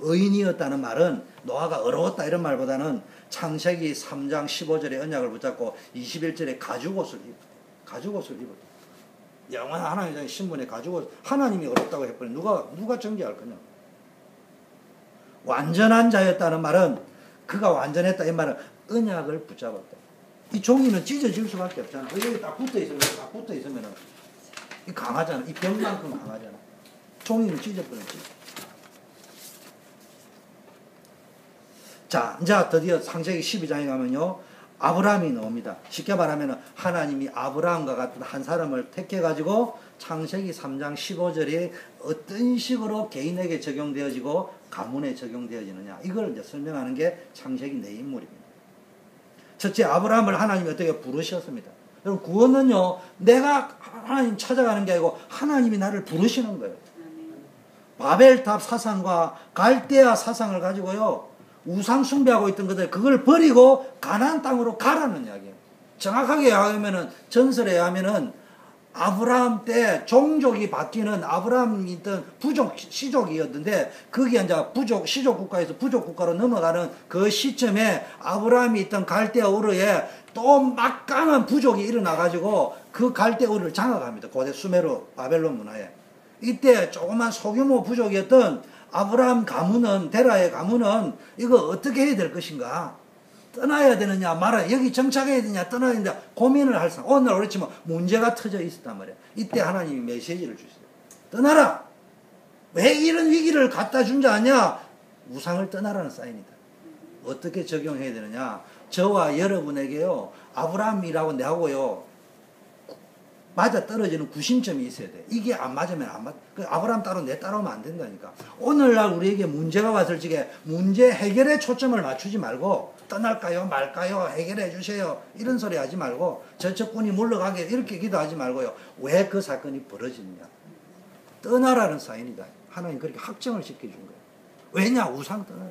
의인이었다는 말은 노아가 어려웠다 이런 말보다는 창세기 3장 15절에 언약을 붙잡고 21절에 가죽옷을 입었다. 영원한 하나님의 신분에 가지고 하나님이 어렵다고 해버리면 누가 정죄할 거냐. 완전한 자였다는 말은 그가 완전했다 이 말은 언약을 붙잡았다. 이 종이는 찢어질 수밖에 없잖아. 여기 딱 붙어있으면 이 강하잖아. 이 벽만큼 강하잖아. 종이는 찢어버렸지. 자, 이제 드디어 창세기 12장에 가면요. 아브라함이 나옵니다. 쉽게 말하면 하나님이 아브라함과 같은 한 사람을 택해가지고 창세기 3장 15절이 어떤 식으로 개인에게 적용되어지고 가문에 적용되어지느냐. 이걸 이제 설명하는 게 창세기 내 인물입니다. 첫째, 아브라함을 하나님이 어떻게 부르셨습니다. 여러분, 구원은요, 내가 하나님 찾아가는 게 아니고 하나님이 나를 부르시는 거예요. 바벨탑 사상과 갈대아 사상을 가지고요, 우상 숭배하고 있던 것들 그걸 버리고 가나안 땅으로 가라는 이야기예요. 정확하게 하면은 전설에 하면은 아브라함 때 종족이 바뀌는 아브라함이 있던 부족 시족이었는데 그게 이제 부족 시족 국가에서 부족 국가로 넘어가는 그 시점에 아브라함이 있던 갈대아 우르에 또 막강한 부족이 일어나 가지고 그 갈대아 우르를 장악합니다. 고대 수메르 바벨론 문화에. 이때 조그만 소규모 부족이었던 아브라함 가문은 데라의 가문은 이거 어떻게 해야 될 것인가? 떠나야 되느냐 말아야 여기 정착해야 되느냐 떠나야 되느냐 고민을 할 상황. 오늘 그렇지만 문제가 터져 있었단 말이에요. 이때 하나님이 메시지를 주세요. 떠나라. 왜 이런 위기를 갖다 준 줄 아냐? 우상을 떠나라는 사인이다. 어떻게 적용해야 되느냐? 저와 여러분에게요 아브라함이라고 내하고요 맞아 떨어지는 구심점이 있어야 돼. 이게 안 맞으면 안 맞. 아브라함 따로 내 따라오면 안 된다니까. 오늘날 우리에게 문제가 왔을 적에 문제 해결에 초점을 맞추지 말고 떠날까요 말까요 해결해 주세요 이런 소리 하지 말고 저쪽분이 물러가게 이렇게 기도하지 말고요. 왜 그 사건이 벌어지느냐? 떠나라는 사인이다. 하나님 그렇게 확정을 시켜준 거예요. 왜냐? 우상 떠나라.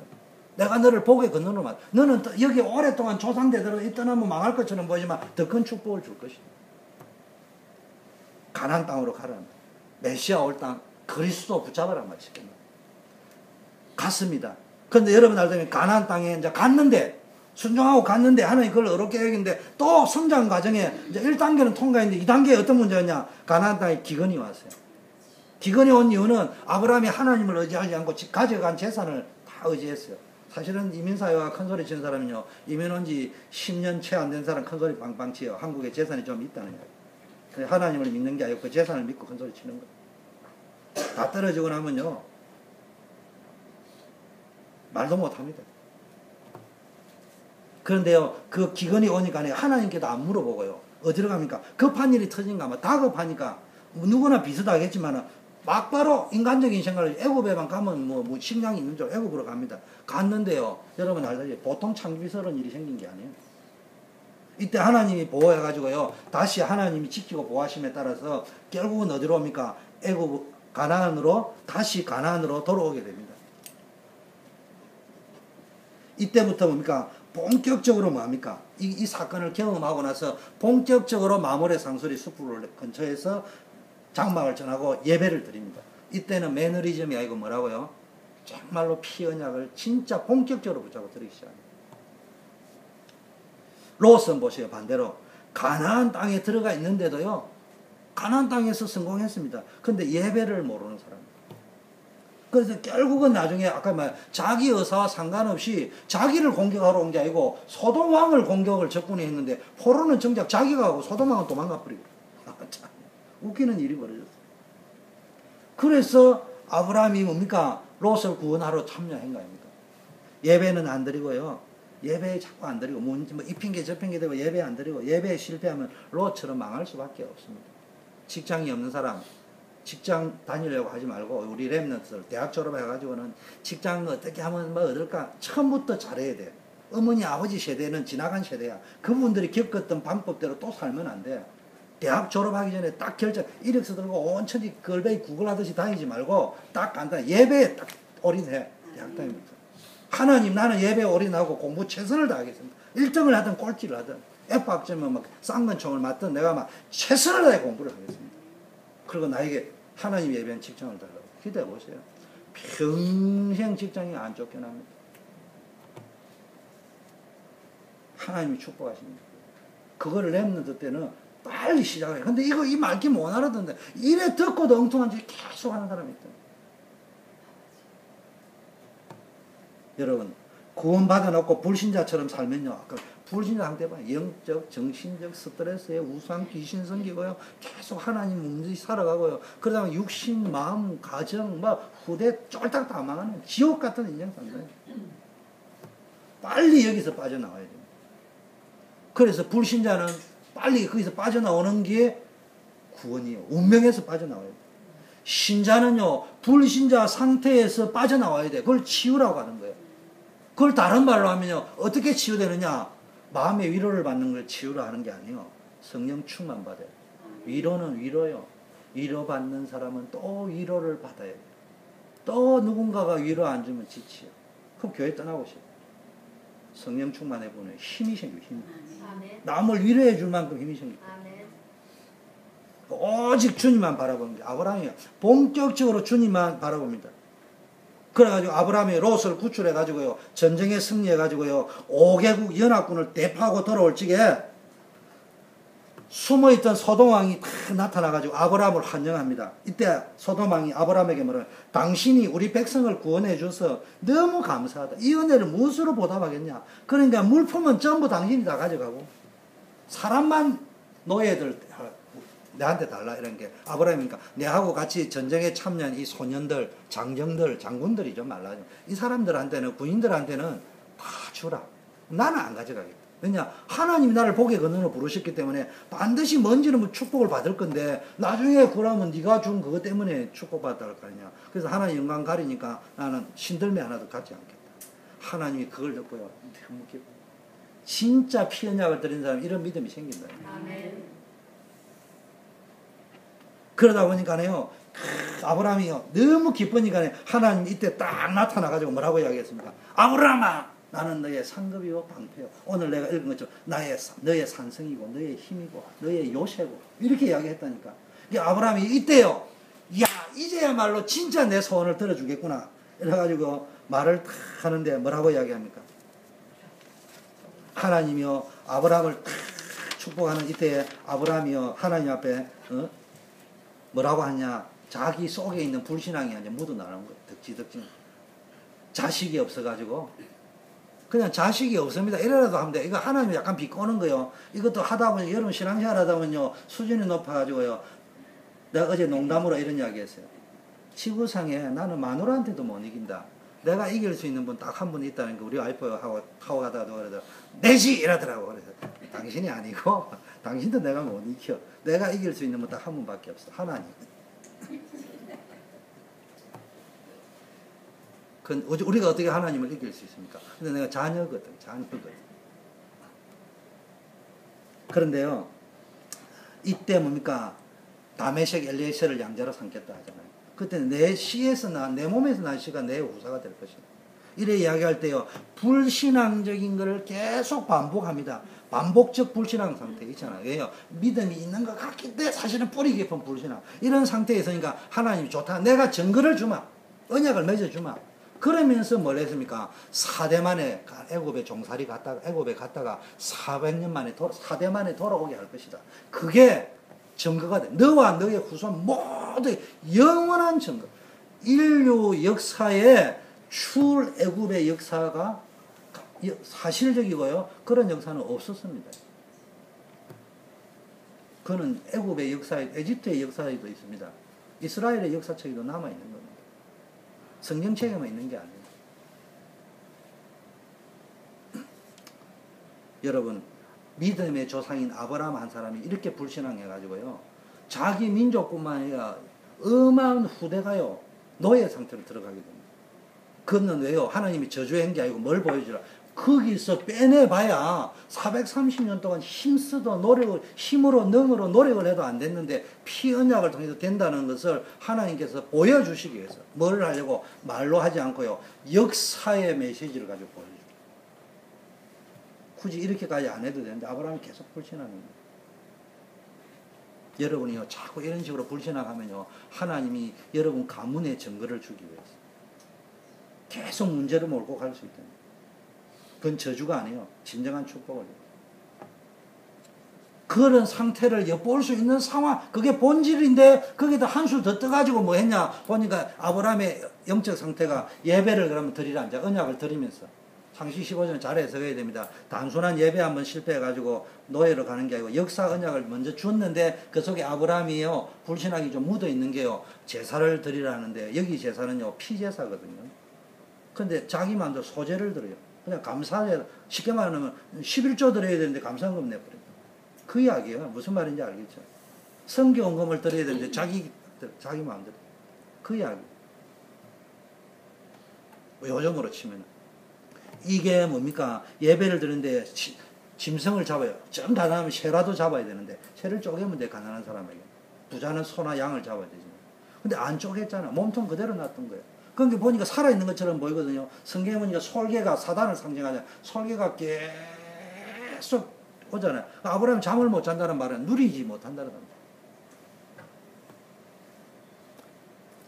내가 너를 복의 근원으로 만. 너는 여기 오랫동안 조상대대로 떠나면 망할 것처럼 보이지만 더 큰 축복을 줄 것이다. 가나안 땅으로 가라는 메시아 올 땅 그리스도 붙잡아라 말이죠. 갔습니다. 그런데 여러분 알다시피 가나안 땅에 이제 갔는데 순종하고 갔는데 하나님 그걸 어렵게 여기는데 또 성장 과정에 이제 1단계는 통과했는데 2단계에 어떤 문제였냐? 가나안 땅에 기근이 왔어요. 기근이 온 이유는 아브라함이 하나님을 의지하지 않고 가져간 재산을 다 의지했어요. 사실은 이민사회와 큰소리 치는 사람은요 이민 온 지 10년 채 안 된 사람 큰소리 빵빵 치요. 한국에 재산이 좀 있다는 거예요. 하나님을 믿는 게 아니고 그 재산을 믿고 큰소리 치는 거예요. 다 떨어지고 나면요 말도 못합니다. 그런데요 그 기근이 오니까 하나님께도 안 물어보고요 어디로 갑니까? 급한 일이 터진가 뭐 다급하니까 누구나 비슷하겠지만 막바로 인간적인 생각을 애굽에만 가면 뭐 식량이 있는 줄 애굽으로 갑니다. 갔는데요 여러분 알다시피 보통 창기스러운 일이 생긴 게 아니에요. 이때 하나님이 보호해가지고요 다시 하나님이 지키고 보호하심에 따라서 결국은 어디로 옵니까? 애굽 가나안으로 다시 가나안으로 돌아오게 됩니다. 이때부터 뭡니까? 본격적으로 뭡니까? 이 사건을 경험하고 나서 본격적으로 마모레 상수리 숲을 근처에서 장막을 전하고 예배를 드립니다. 이때는 매너리즘이 아니고 뭐라고요? 정말로 피 언약을 진짜 본격적으로 붙잡고 드리기 시작합니다. 롯은 보세요. 반대로 가나안 땅에 들어가 있는데도요 가나안 땅에서 성공했습니다. 근데 예배를 모르는 사람입니다. 그래서 결국은 나중에 아까 말 자기 의사와 상관없이 자기를 공격하러 온 게 아니고 소돔 왕을 공격을 적군이 했는데 포로는 정작 자기가 하고 소돔 왕은 도망가 버리고 참 웃기는 일이 벌어졌어요. 그래서 아브라함이 뭡니까? 롯을 구원하러 참여한 거입니다. 예배는 안 드리고요. 예배에 자꾸 안 드리고 뭐 이 핑계 저 핑계 대고 예배 안 드리고 예배에 실패하면 롯처럼 망할 수밖에 없습니다. 직장이 없는 사람 직장 다니려고 하지 말고 우리 랩런트들 대학 졸업해가지고는 직장 어떻게 하면 뭐 얻을까 처음부터 잘해야 돼. 어머니 아버지 세대는 지나간 세대야. 그분들이 겪었던 방법대로 또 살면 안 돼. 대학 졸업하기 전에 딱 결정 이력서 들고 온천지 걸베이 구걸하듯이 다니지 말고 딱 간단히 예배에 딱 올인해. 대학 다니면서 하나님 나는 예배에 올인하고 공부 최선을 다하겠습니다. 1등을 하든 꼴찌를 하든 F학점은 막 쌍권총을 맞든 내가 막 최선을 다해 공부를 하겠습니다. 그리고 나에게 하나님 예배한 직장을 달라고 기대해 보세요. 평생 직장이 안 쫓겨납니다. 하나님이 축복하십니다. 그거를 랩런트 때는 빨리 시작해요. 근데 이거 이 말기 못 알아듣는데 이래 듣고도 엉뚱한 짓 계속 하는 사람이 있다. 여러분 구원받아놓고 불신자처럼 살면요. 불신자 상태 봐. 영적, 정신적 스트레스에 우상, 귀신 생기고요. 계속 하나님 문제 살아가고요. 그러다가 육신, 마음, 가정, 후대 쫄딱 다 망하는 지옥 같은 인생 산다. 빨리 여기서 빠져나와야 됩니다. 그래서 불신자는 빨리 거기서 빠져나오는 게 구원이에요. 운명에서 빠져나와야 돼요. 신자는요. 불신자 상태에서 빠져나와야 돼. 그걸 치유라고 하는 거예요. 그걸 다른 말로 하면요. 어떻게 치유되느냐? 마음의 위로를 받는 걸 치유라 하는 게 아니에요. 성령 충만 받아요. 위로는 위로요. 위로받는 사람은 또 위로를 받아야 돼요. 또 누군가가 위로 안 주면 지치요. 그럼 교회 떠나고 싶어요. 성령 충만해 보면 힘이 생겨요. 힘이. 아멘. 남을 위로해 줄 만큼 힘이 생겨요. 아멘. 오직 주님만 바라봅니다. 아브라함이 본격적으로 주님만 바라봅니다. 그래가지고 아브라함이 롯을 구출해가지고요, 전쟁에 승리해가지고요, 5개국 연합군을 대파하고 돌아올 적에 숨어있던 소돔왕이 탁 나타나가지고 아브라함을 환영합니다. 이때 소돔왕이 아브라함에게 말해요. 당신이 우리 백성을 구원해 줘서 너무 감사하다. 이 은혜를 무엇으로 보답하겠냐. 그러니까 물품은 전부 당신이 다 가져가고 사람만 노예들 내한테 달라. 이런 게 아브라함이니까 내하고 같이 전쟁에 참여한 이 소년들, 장정들, 장군들이 좀 말라죠. 이 사람들한테는, 군인들한테는 다 주라. 나는 안 가져가겠다. 왜냐, 하나님이 나를 복의 근원으로 부르셨기 때문에 반드시 뭔지는 축복을 받을 건데 나중에 그러면 네가 준 그것 때문에 축복받을 거 아니냐. 그래서 하나님 영광 가리니까 나는 신들매 하나도 갖지 않겠다. 하나님이 그걸 듣고요, 너무 기뻐. 진짜 피 언약을 드린 사람 이런 믿음이 생긴다. 아멘. 그러다 보니까요, 아브라함이요, 너무 기쁘니까 하나님이 이때 딱 나타나가지고 뭐라고 이야기했습니까? 아브라함아, 나는 너의 상급이요 방패요. 오늘 내가 읽은 것처럼 너의 산성이고 너의 힘이고 너의 요새고 이렇게 이야기했다니까. 이 아브라함이 이때요, 야 이제야말로 진짜 내 소원을 들어주겠구나 이래가지고 말을 탁 하는데 뭐라고 이야기합니까? 하나님이요 아브라함을 탁 축복하는 이때에 아브라함이요 하나님 앞에 뭐라고 하냐, 자기 속에 있는 불신앙이 이제 묻어나는 거예요. 덕지덕지. 자식이 없어가지고 그냥 자식이 없습니다. 이래라도 하면 돼. 이거 하나님이 약간 비꼬는 거요. 이것도 하다 보니 여러분 신앙생활 하다 보면요 수준이 높아가지고요. 내가 어제 농담으로 이런 이야기 했어요. 지구상에 나는 마누라한테도 못 이긴다. 내가 이길 수 있는 분 딱 한 분 있다는 거 우리 와이프하고 타고 가다가 그러더라. 내지! 이러더라고. 그래서 당신이 아니고 당신도 내가 못 이겨. 내가 이길 수 있는 분 딱 한 분밖에 없어. 하나님. 우리가 어떻게 하나님을 이길 수 있습니까? 근데 내가 자녀거든. 그런데요, 이때 뭡니까? 다메섹 엘리에셀을 양자로 삼겠다 하잖아요. 그때 내 씨에서 내 몸에서 난 씨가 내 후사가 될 것이다. 이래 이야기할 때요, 불신앙적인 것을 계속 반복합니다. 반복적 불신앙 상태 있잖아요. 왜요? 믿음이 있는 것 같기 때문에 사실은 뿌리 깊은 불신앙. 이런 상태에 있으니까 하나님이 좋다. 내가 증거를 주마. 언약을 맺어주마. 그러면서 뭘 했습니까? 4대 만에 애굽에 종살이 애굽에 갔다가 400년 만에 4대 만에 돌아오게 할 것이다. 그게 증거가 돼. 너와 너의 후손 모두 영원한 증거. 인류 역사에 출애굽의 역사가 사실적이고요. 그런 역사는 없었습니다. 그는 애굽의 역사에, 에집트의 역사에도 있습니다. 이스라엘의 역사책에도 남아있는 겁니다. 성경책에만 있는 게 아니에요. 여러분, 믿음의 조상인 아브라함 한 사람이 이렇게 불신앙해가지고요, 자기 민족뿐만 아니라 어마어마한 후대가요, 노예 상태로 들어가게 됩니다. 그는 왜요? 하나님이 저주한 게 아니고 뭘 보여주라? 거기서 빼내봐야 430년 동안 힘쓰도 힘으로 능으로 노력을 해도 안 됐는데 피 언약을 통해서 된다는 것을 하나님께서 보여주시기 위해서 뭘 하려고 말로 하지 않고요, 역사의 메시지를 가지고 보여줍니다. 굳이 이렇게까지 안 해도 되는데 아브라함이 계속 불신앙합니다. 여러분이요 자꾸 이런 식으로 불신앙하면요 하나님이 여러분 가문의 증거를 주기 위해서 계속 문제를 몰고 갈 수 있다. 그건 저주가 아니에요. 진정한 축복을. 그런 상태를 엿볼 수 있는 상황, 그게 본질인데 거기다 한술 더 떠가지고 뭐 했냐 보니까 아브라함의 영적 상태가 예배를 그러면 드리라 이제 언약을 드리면서 상시 15전 잘 해석해야 됩니다. 단순한 예배 한번 실패해가지고 노예로 가는 게 아니고 역사 언약을 먼저 줬는데 그 속에 아브라함이요 불신앙이 좀 묻어 있는 게요 제사를 드리라는데 여기 제사는요 피제사거든요. 근데 자기 마음대로 소제를 드려요. 그냥 감사해. 쉽게 말하면 11조 드려야 되는데 감사헌금 내버려요. 그 이야기예요. 무슨 말인지 알겠죠? 성경헌금을 드려야 되는데 자기 마음대로. 그 이야기. 요즘으로 치면 이게 뭡니까? 예배를 드리는데 짐승을 잡아요. 좀 가난하면 새라도 잡아야 되는데 새를 쪼개면 돼, 가난한 사람에게. 부자는 소나 양을 잡아야 되지. 근데 안 쪼갰잖아. 몸통 그대로 놨던 거예요. 그러니까 보니까 살아있는 것처럼 보이거든요. 성경에 보니까 솔개가 사단을 상징하잖아요. 솔개가 계속 오잖아요. 아브라함이 잠을 못 잔다는 말은 누리지 못한다는 겁니다.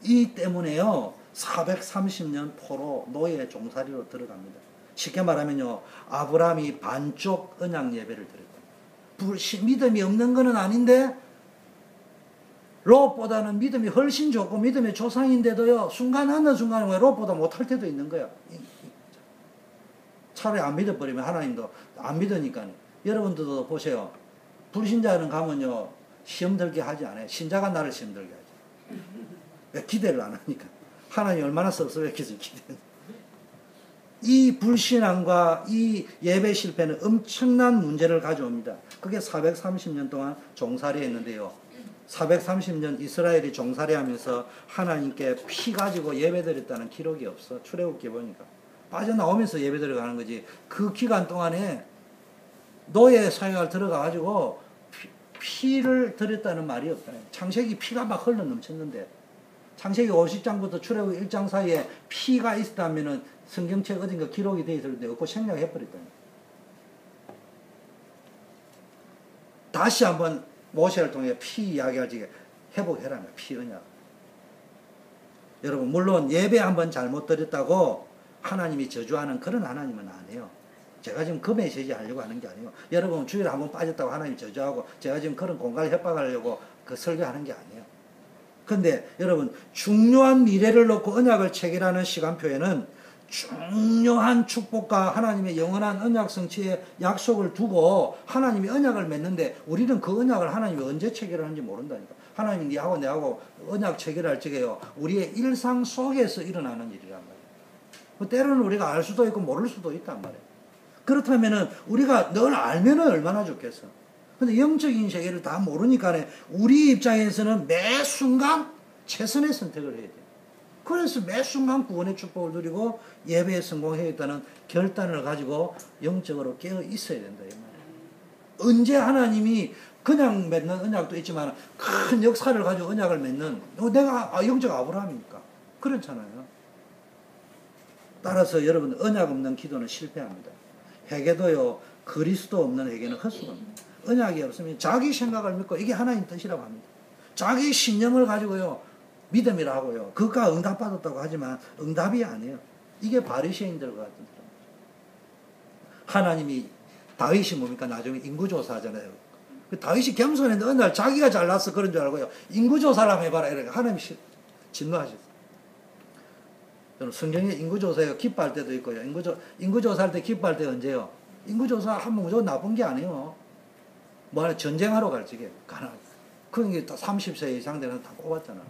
이 때문에요. 430년 포로 노예 종살이로 들어갑니다. 쉽게 말하면요. 아브라함이 반쪽 언약 예배를 드렸다. 믿음이 없는 것은 아닌데 롯보다는 믿음이 훨씬 좋고 믿음의 조상인데도요. 순간 어느 순간에 왜 롯보다 못할 때도 있는 거야. 차라리 안 믿어버리면 하나님도 안 믿으니까요. 여러분들도 보세요. 불신자는 가면요. 시험 들게 하지 않아요. 신자가 나를 시험 들게 하죠. 왜 기대를 안 하니까. 하나님이 얼마나 섭섭했겠어요. 기대는. 이 불신앙과 이 예배 실패는 엄청난 문제를 가져옵니다. 그게 430년 동안 종살이 했는데요. 430년 이스라엘이 종살이 하면서 하나님께 피 가지고 예배드렸다는 기록이 없어. 출애굽기 보니까. 빠져나오면서 예배드려 가는 거지. 그 기간 동안에 노예 사역을 들어가가지고 피를 드렸다는 말이 없다. 창세기 피가 막 흘러 넘쳤는데 창세기 50장부터 출애굽 1장 사이에 피가 있었다면은 성경책 어딘가 기록이 되어 있을 텐데 없고 생략해버렸다. 다시 한번 모세를 통해 피 이야기할 적에 회복해라. 피 언약. 여러분 물론 예배 한번 잘못 드렸다고 하나님이 저주하는 그런 하나님은 아니에요. 제가 지금 그 메시지 하려고 하는 게 아니에요. 여러분 주일에 한번 빠졌다고 하나님 저주하고 제가 지금 그런 공갈 협박하려고 그 설교하는 게 아니에요. 근데 여러분 중요한 미래를 놓고 언약을 체결하는 시간표에는 중요한 축복과 하나님의 영원한 언약 성취의 약속을 두고 하나님이 언약을 맺는데 우리는 그 언약을 하나님이 언제 체결하는지 모른다니까. 하나님이 니하고 내하고 언약 체결할 적에요. 우리의 일상 속에서 일어나는 일이란 말이에요. 때로는 우리가 알 수도 있고 모를 수도 있단 말이에요. 그렇다면은 우리가 늘 알면은 얼마나 좋겠어. 근데 영적인 세계를 다 모르니까 우리 입장에서는 매 순간 최선의 선택을 해야 돼요. 그래서 매 순간 구원의 축복을 누리고 예배에 성공해야겠다는 결단을 가지고 영적으로 깨어 있어야 된다. 이 말이에요. 언제 하나님이 그냥 맺는 언약도 있지만 큰 역사를 가지고 언약을 맺는 내가 영적 아브라함이니까 그렇잖아요. 따라서 여러분 언약 없는 기도는 실패합니다. 회개도요. 그리스도 없는 회개는 헛수고입니다. 언약이 없으면 자기 생각을 믿고 이게 하나님 뜻이라고 합니다. 자기 신념을 가지고요. 믿음이라 하고요. 그가 응답받았다고 하지만 응답이 아니에요. 이게 바리새인들과 같은 사람. 하나님이 다윗이 뭡니까? 나중에 인구조사하잖아요. 그 다윗이 겸손했는데 어느 날 자기가 잘나서 그런 줄 알고요. 인구조사를 한번 해봐라. 이러니까 하나님이 진노하셨어요. 저는 성경에 인구조사가 기뻐할 때도 있고요. 인구조사할 때 기뻐할 때 언제요? 인구조사 하면 무조건 나쁜 게 아니에요. 뭐 하나 전쟁하러 갈 적에 가나. 그러니까 30세 이상 되는 다 뽑았잖아.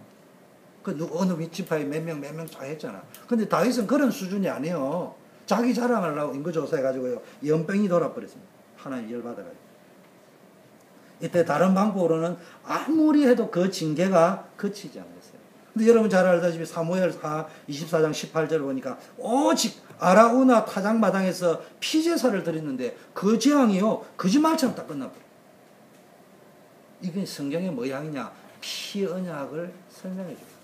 그 어느 밑지파에 몇 명 다 했잖아. 근데 다윗은 그런 수준이 아니에요. 자기 자랑하려고 인구조사해가지고요. 연병이 돌아버렸습니다. 하나님 열받아가지고. 이때 다른 방법으로는 아무리 해도 그 징계가 그치지 않았어요. 근데 여러분 잘 알다시피 사무엘하 24장 18절을 보니까 오직 아라우나 타작마당에서 피제사를 드렸는데 그 재앙이요. 거짓말처럼 딱 끝나버려요. 이게 성경의 모양이냐? 피 언약을 설명해 줍니다.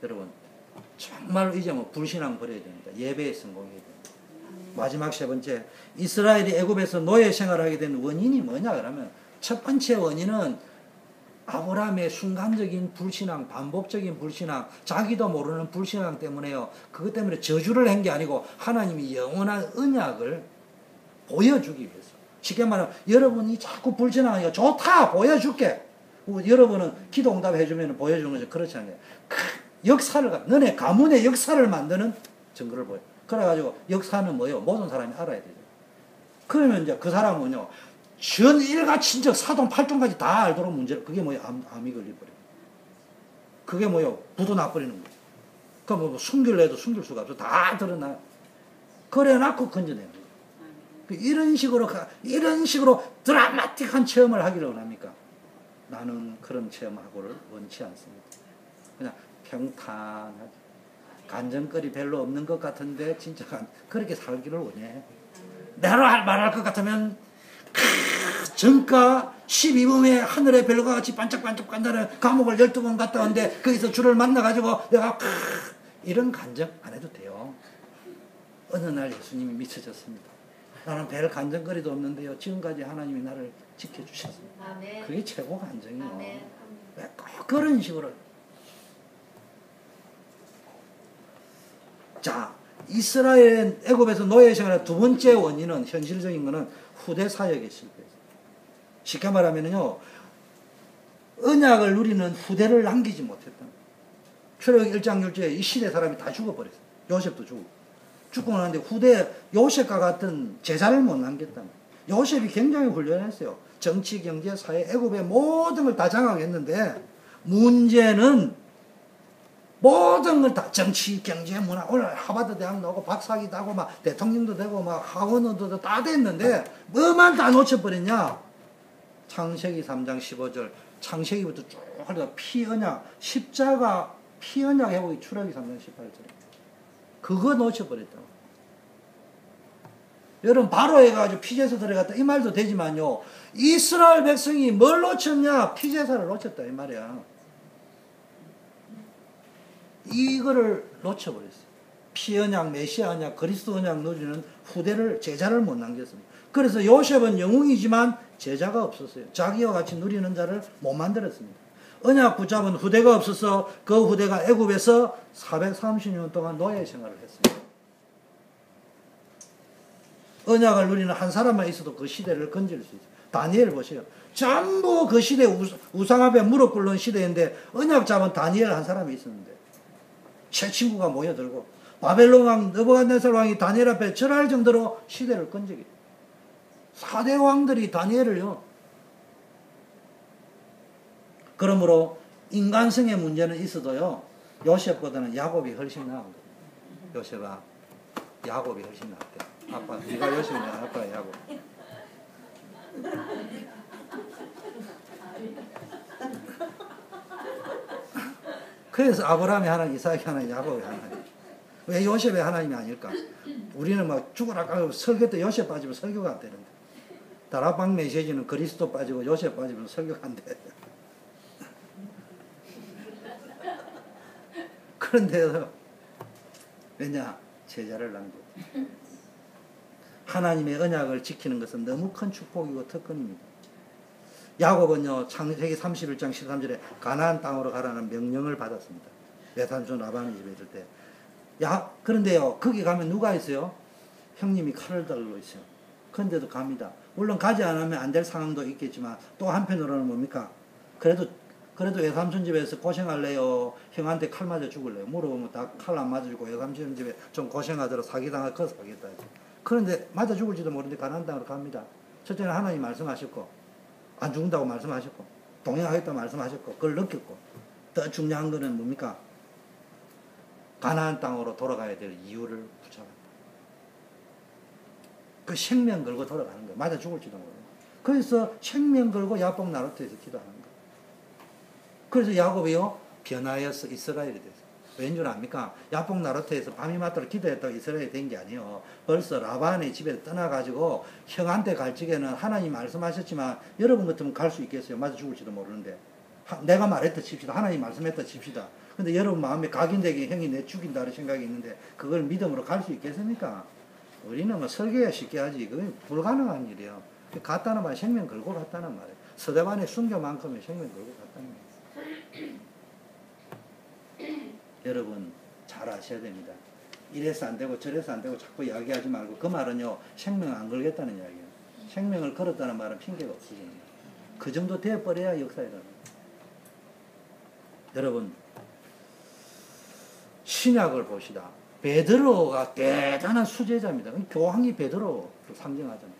여러분 정말로 이제 뭐 불신앙 버려야 됩니다. 예배에 성공해야 됩니다. 마지막 세 번째, 이스라엘이 애굽에서 노예 생활하게 된 원인이 뭐냐 그러면 첫 번째 원인은 아브라함의 순간적인 불신앙, 반복적인 불신앙, 자기도 모르는 불신앙 때문에요. 그것 때문에 저주를 한 게 아니고 하나님이 영원한 언약을 보여주기 위해서. 쉽게 말하면 여러분이 자꾸 불신앙하니까 좋다 보여줄게. 여러분은 기도 응답해 주면 보여주는 거죠. 그렇지 않아요. 역사를 너네 가문의 역사를 만드는 증거를 보여. 그래가지고 역사는 뭐예요? 모든 사람이 알아야 되죠. 그러면 이제 그 사람은요 전 일가 친척 사돈 팔촌까지 다 알도록 문제를 그게 뭐예요? 암이 걸려버려. 그게 뭐예요? 부도 나버리는 거예요. 그럼 뭐 숨길래도 숨길 수가 없어. 다 드러나. 그래놓고 건져내는 거예요. 이런 식으로 드라마틱한 체험을 하기를 원합니까? 나는 그런 체험하고를 원치 않습니다. 그냥 평탄하게 간정거리 별로 없는 것 같은데 진짜 그렇게 살기를 원해. 내가 말할 것 같으면 정가 12범에 하늘의 별과 같이 반짝반짝 간다는 감옥을 12번 갔다 왔는데 거기서 주를 만나가지고 내가 이런 간증 안 해도 돼요. 어느 날 예수님이 미쳐졌습니다. 나는 별 간증거리도 없는데요. 지금까지 하나님이 나를 지켜주셨습니다. 아멘. 그게 최고 간증이에요. 아멘. 왜 꼭 그런 식으로. 자, 이스라엘 애굽에서 노예 생활의 두 번째 원인은 현실적인 거는 후대 사역의 실패예요. 쉽게 말하면요, 언약을 누리는 후대를 남기지 못했다. 출애굽 1장 6절에 이 시대 사람이 다 죽어버렸어요. 요셉도 죽고 나는데 후대 요셉과 같은 제자를 못 남겼다. 요셉이 굉장히 훌륭했어요. 정치, 경제, 사회, 애굽의 모든 걸 다 장악했는데 문제는 모든 걸 다 정치, 경제, 문화, 오늘 하버드 대학 나오고 박사학위 따고 막 대통령도 되고 막 학원도 다 됐는데 뭐만 다 놓쳐버렸냐? 창세기 3장 15절 창세기부터 쭉 하다가 피언약 십자가 피언약 회복이 출애굽기 3장 18절 그거 놓쳐버렸다고. 여러분 바로 해가지고 피제사 들어갔다 이 말도 되지만요, 이스라엘 백성이 뭘 놓쳤냐? 피제사를 놓쳤다 이 말이야. 이거를 놓쳐버렸어요. 피언약, 메시아 언약, 그리스도 언약 누리는 후대를 제자를 못 남겼습니다. 그래서 요셉은 영웅이지만 제자가 없었어요. 자기와 같이 누리는 자를 못 만들었습니다. 언약 붙잡은 후대가 없어서 그 후대가 애굽에서 430년 동안 노예 생활을 했습니다. 언약을 누리는 한 사람만 있어도 그 시대를 건질 수 있어요. 다니엘 보세요. 전부 그 시대 우상 앞에 무릎 꿇는 시대인데 언약 잡은 다니엘 한 사람이 있었는데 새 친구가 모여들고 바벨론 왕 느부갓네살 왕이 다니엘 앞에 절할 정도로 시대를 건지게. 4대 왕들이 다니엘을요. 그러므로 인간성의 문제는 있어도요, 요셉보다는 야곱이 훨씬 나은 거예요. 요셉아, 야곱이 훨씬 낫대. 아빠, 네가 요셉이냐? 아빠가 야곱. 그래서 아브라함이 하나님, 이삭이 하나님, 야곱이 하나님. 왜 요셉의 하나님이 아닐까? 우리는 막 죽으라 까고 설교 때 요셉 빠지면 설교가 안 되는데. 다락방 메시지는 그리스도 빠지고 요셉 빠지면 설교가 안 돼. 그런데도 왜냐? 제자를 남겨. 하나님의 언약을 지키는 것은 너무 큰 축복이고 특권입니다. 야곱은요, 창세기 31장 13절에 가나안 땅으로 가라는 명령을 받았습니다. 외삼촌 라반의 집에 있을 때. 그런데요, 거기 가면 누가 있어요? 형님이 칼을 달고 있어요. 그런데도 갑니다. 물론 가지 않으면 안 될 상황도 있겠지만 또 한편으로는 뭡니까? 그래도 외삼촌 집에서 고생할래요? 형한테 칼 맞아 죽을래요? 물어보면 다 칼 안 맞아 주고 외삼촌 집에 좀 고생하더라 사기당할 거 사겠다. 그런데 맞아 죽을지도 모르는데 가나안 땅으로 갑니다. 첫째는 하나님 말씀하셨고 안 죽는다고 말씀하셨고 동행하겠다고 말씀하셨고 그걸 느꼈고 더 중요한 거는 뭡니까? 가나안 땅으로 돌아가야 될 이유를 붙잡았다. 그 생명 걸고 돌아가는 거예요. 맞아 죽을지도 모르고. 그래서 생명 걸고 야복 나루터에서 기도하는 거예요. 그래서 야곱이요 변화해서 이스라엘이 됐어요. 왠 줄 압니까? 야복 나루터에서 밤이 맞도록 기도했다고 이스라엘이 된 게 아니에요. 벌써 라반의 집에 떠나가지고 형한테 갈 적에는 하나님 말씀하셨지만 여러분 같으면 갈 수 있겠어요? 맞아 죽을지도 모르는데. 내가 말했다 칩시다. 하나님 말씀했다 칩시다. 근데 여러분 마음에 각인되게 형이 내 죽인다는 생각이 있는데 그걸 믿음으로 갈 수 있겠습니까? 우리는 뭐 설계야 쉽게 하지 그건 불가능한 일이에요. 갔다는 말 생명 걸고 갔다는 말이에요. 서대반의 순교만큼의 생명 걸고 갔다는 말이에요. 여러분 잘 아셔야 됩니다. 이래서 안 되고 저래서 안 되고 자꾸 이야기하지 말고 그 말은요 생명 안 걸겠다는 이야기예요. 생명을 걸었다는 말은 핑계가 없어집니다. 그 정도 되어버려야 역사에 일어나요. 여러분 신약을 봅시다. 베드로가 대단한 수제자입니다. 교황이 베드로를 상징하잖아요.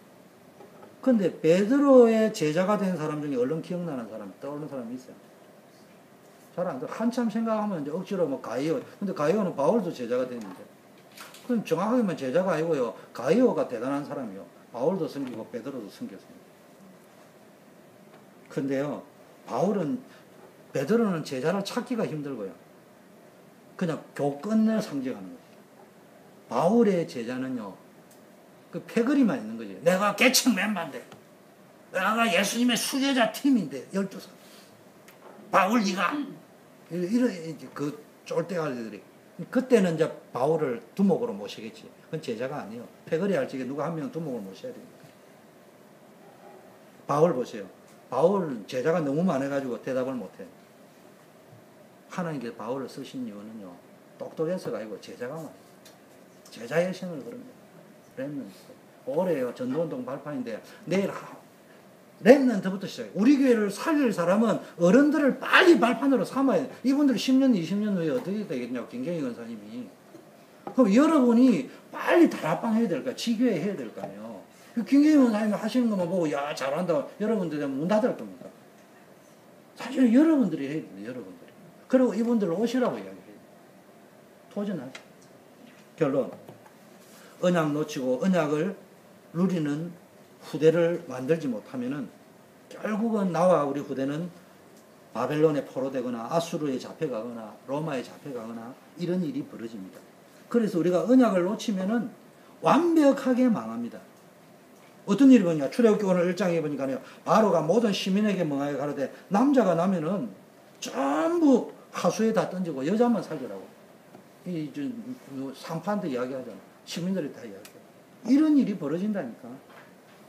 근데 베드로의 제자가 된 사람 중에 얼른 기억나는 사람, 떠오르는 사람이 있어요. 잘 안 돼. 한참 생각하면 이제 억지로 뭐 가이오. 근데 가이오는 바울도 제자가 됐는데. 그럼 정확하게만 제자가 아니고요. 가이오가 대단한 사람이요. 바울도 섬기고 베드로도 섬겼습니다. 근데요, 베드로는 제자를 찾기가 힘들고요. 그냥 교권을 상징하는 거죠. 바울의 제자는요, 그 패거리만 있는 거지. 내가 계층 멤버인데, 내가 예수님의 수제자 팀인데 12살. 바울 네가 이런 그 쫄대가리들이 그때는 이제 바울을 두목으로 모시겠지. 그건 제자가 아니에요. 패거리 할 적에 누가 한 명 두목을 모셔야 됩니다. 바울 보세요. 바울 제자가 너무 많아가지고 대답을 못해. 하나님께서 바울을 쓰신 이유는요, 똑똑해서가 아니고 제자가 많아요. 제자의 신을 그럽니다. 렘넌트. 올해요 전도운동 발판인데 내일 렘넌트부터 시작해. 우리 교회를 살릴 사람은 어른들을 빨리 발판으로 삼아야 돼. 이분들 10년, 20년 후에 어떻게 되겠냐고, 김경희 권사님이. 그럼 여러분이 빨리 다락방 해야 될까? 지교회 해야 될 거 아니에요. 김경희 권사님이 하시는 것만 보고, 야, 잘한다. 여러분들 문 닫을 겁니다. 사실은 여러분들이 해야 돼요, 여러분들이. 그리고 이분들 오시라고 이야기해요. 도전하죠. 결론. 언약 놓치고 언약을 누리는 후대를 만들지 못하면은 결국은 나와 우리 후대는 바벨론에 포로되거나 아수르에 잡혀가거나 로마에 잡혀가거나 이런 일이 벌어집니다. 그래서 우리가 언약을 놓치면은 완벽하게 망합니다. 어떤 일이 보냐? 출애굽기 오늘 1장에 보니까요, 바로가 모든 시민에게 명하여 가로되 남자가 나면은 전부 하수에 다 던지고 여자만 살더라고. 이 상판도 이야기하잖아. 시민들이 다 이야기해. 이런 일이 벌어진다니까.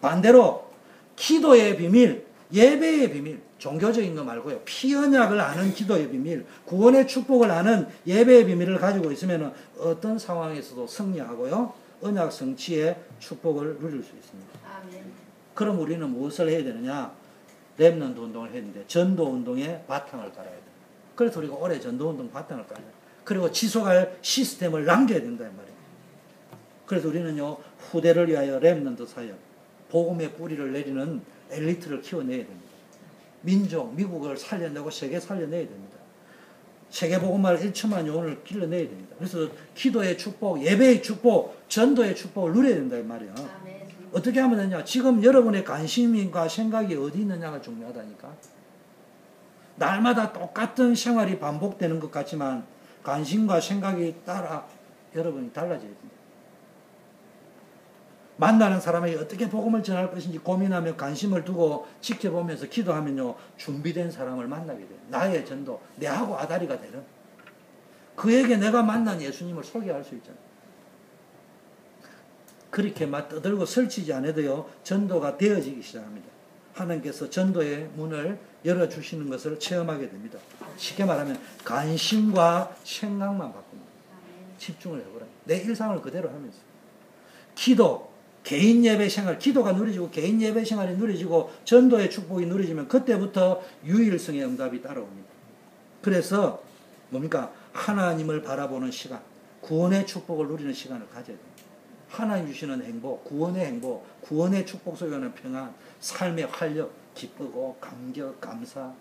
반대로 기도의 비밀, 예배의 비밀, 종교적인 거 말고요, 피언약을 아는 기도의 비밀, 구원의 축복을 아는 예배의 비밀을 가지고 있으면 어떤 상황에서도 승리하고요, 언약 성취의 축복을 누릴 수 있습니다. 아멘. 그럼 우리는 무엇을 해야 되느냐? 렘넌트 운동을 했는데 전도 운동의 바탕을 깔아야 돼요. 그래서 우리가 올해 전도 운동 바탕을 깔아요. 그리고 지속할 시스템을 남겨야 된다 이 말이에요. 그래서 우리는요, 후대를 위하여 렘넌트 사역, 복음의 뿌리를 내리는 엘리트를 키워내야 됩니다. 민족, 미국을 살려내고 세계 살려내야 됩니다. 세계 복음을 1천만 영혼을 길러내야 됩니다. 그래서 기도의 축복, 예배의 축복, 전도의 축복을 누려야 된다 이 말이에요. 아멘. 어떻게 하면 되냐? 지금 여러분의 관심과 생각이 어디 있느냐가 중요하다니까. 날마다 똑같은 생활이 반복되는 것 같지만 관심과 생각이 따라 여러분이 달라져야 됩니다. 만나는 사람에게 어떻게 복음을 전할 것인지 고민하며 관심을 두고 지켜보면서 기도하면요, 준비된 사람을 만나게 돼요. 나의 전도, 내하고 아다리가 되는. 그에게 내가 만난 예수님을 소개할 수 있잖아요. 그렇게 막 떠들고 설치지 않아도요, 전도가 되어지기 시작합니다. 하나님께서 전도의 문을 열어주시는 것을 체험하게 됩니다. 쉽게 말하면 관심과 생각만 바꿉니다. 집중을 해보라. 내 일상을 그대로 하면서. 기도, 개인 예배 생활, 기도가 누려지고 개인 예배 생활이 누려지고 전도의 축복이 누려지면 그때부터 유일성의 응답이 따라옵니다. 그래서 뭡니까? 하나님을 바라보는 시간, 구원의 축복을 누리는 시간을 가져야 됩니다. 하나님 주시는 행복, 구원의 행복, 구원의 축복 속에 오는 평안, 삶의 활력, 기쁘고 감격, 감사.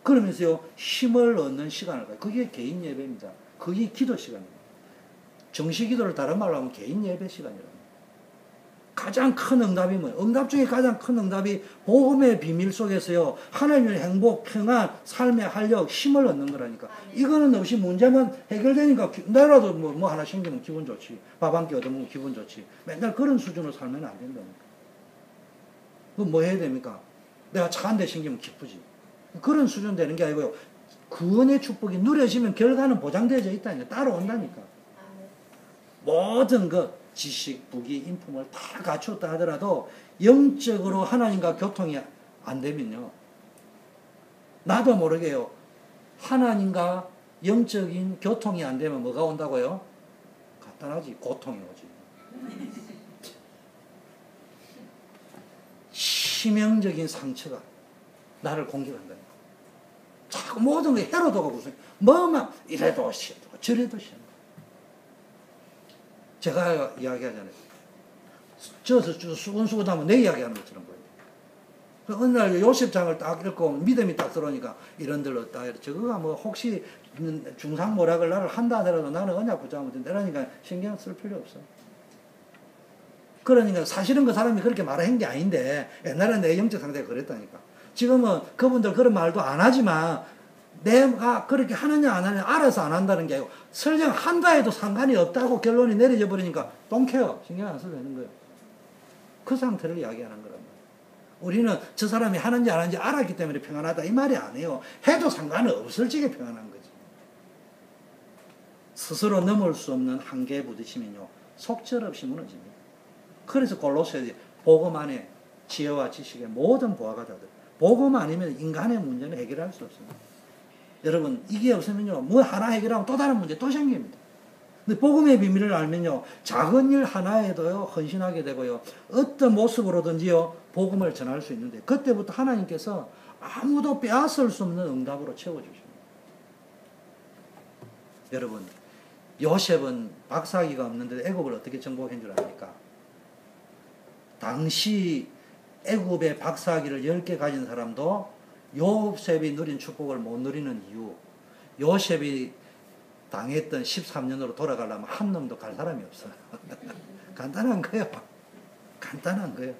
그러면서요, 힘을 얻는 시간을 가요. 그게 개인 예배입니다. 그게 기도 시간입니다. 정시 기도를 다른 말로 하면 개인 예배 시간이랍니다. 가장 큰 응답이 뭐예요? 응답 중에 가장 큰 응답이 복음의 비밀 속에서요, 하나님의 행복, 평안, 삶의 활력, 힘을 얻는 거라니까. 이거는 없이 문제만 해결되니까 나라도 뭐 하나 생기면 기분 좋지, 밥 한 끼 얻으면 기분 좋지, 맨날 그런 수준으로 살면 안 된다니까. 그럼 뭐 해야 됩니까? 내가 차 한 대 생기면 기쁘지. 그런 수준 되는 게 아니고요, 구원의 축복이 누려지면 결과는 보장되어져 있다니까. 따라온다니까. 모든 것, 지식, 부귀, 인품을 다 갖췄다 하더라도 영적으로 하나님과 교통이 안 되면요, 나도 모르게요, 하나님과 영적인 교통이 안 되면 뭐가 온다고요? 간단하지, 고통이 오지. 치명적인 상처가 나를 공격한다. 자꾸 모든 게 해로도가 무슨 뭐만 이래도 싫고 저래도 싫고. 제가 이야기하잖아요. 저서 수근수근하면 내 이야기하는 것처럼 보여요. 어느 날 요셉장을 딱 읽고 믿음이 딱 들어오니까 이런들 없다. 저거가 뭐 혹시 중상모략을 나를 한다 하더라도 나는 언약 붙잡으면 된다. 그러니까 신경 쓸 필요 없어. 그러니까 사실은 그 사람이 그렇게 말한 게 아닌데 옛날에 내 영적 상태가 그랬다니까. 지금은 그분들 그런 말도 안 하지만 내가 그렇게 하느냐 안 하느냐 알아서 안 한다는 게 아니고 설령 한다 해도 상관이 없다고 결론이 내려져 버리니까 don't care. 신경 안 써도 되는 거예요. 그 상태를 이야기하는 거란 말이에요. 우리는 저 사람이 하는지 안 하는지 알았기 때문에 평안하다 이 말이 아니에요. 해도 상관없을 적에 평안한 거지. 스스로 넘을 수 없는 한계에 부딪히면요 속절없이 무너집니다. 그래서 골로새서 복음 안에 지혜와 지식의 모든 보화가 다 들어요. 복음 아니면 인간의 문제는 해결할 수 없습니다. 여러분 이게 없으면요 뭐 하나 해결하면 또 다른 문제 또 생깁니다. 근데 복음의 비밀을 알면요 작은 일 하나에도요 헌신하게 되고요 어떤 모습으로든지요 복음을 전할 수 있는데 그때부터 하나님께서 아무도 빼앗을 수 없는 응답으로 채워주십니다. 여러분 요셉은 박사학위가 없는데 애굽을 어떻게 정복한 줄 압니까? 당시 애굽의 박사학위를 10개 가진 사람도 요셉이 누린 축복을 못 누리는 이유, 요셉이 당했던 13년으로 돌아가려면 한 놈도 갈 사람이 없어요. 간단한 거예요. 간단한 거예요.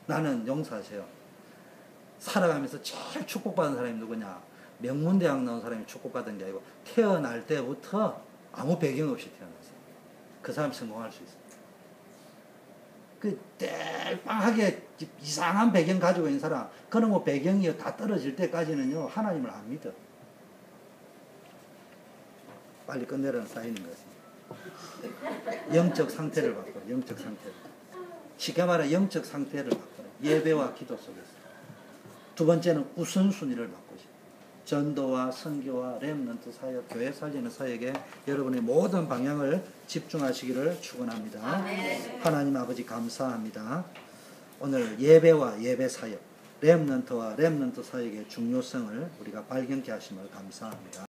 나는 용서하세요. 살아가면서 제일 축복받은 사람이 누구냐? 명문대학 나온 사람이 축복받은 게 아니고 태어날 때부터 아무 배경 없이 태어났어요. 그 사람이 성공할 수 있어요. 그 뗄빵하게 이상한 배경 가지고 있는 사람, 그런 거 배경이 다 떨어질 때까지는요 하나님을 안 믿어. 빨리 끝내라는 사인인 것입니다. 영적 상태를 바꿔. 영적 상태를. 쉽게 말해 영적 상태를 바꿔. 예배와 기도 속에서. 두 번째는 우선순위를 바꾸시. 전도와 선교와 렘넌트 사역, 교회 살리는 사역에 여러분의 모든 방향을 집중하시기를 축원합니다. 하나님 아버지 감사합니다. 오늘 예배와 예배 사역, 렘넌트와 렘넌트 사역의 중요성을 우리가 발견케 하심을 감사합니다.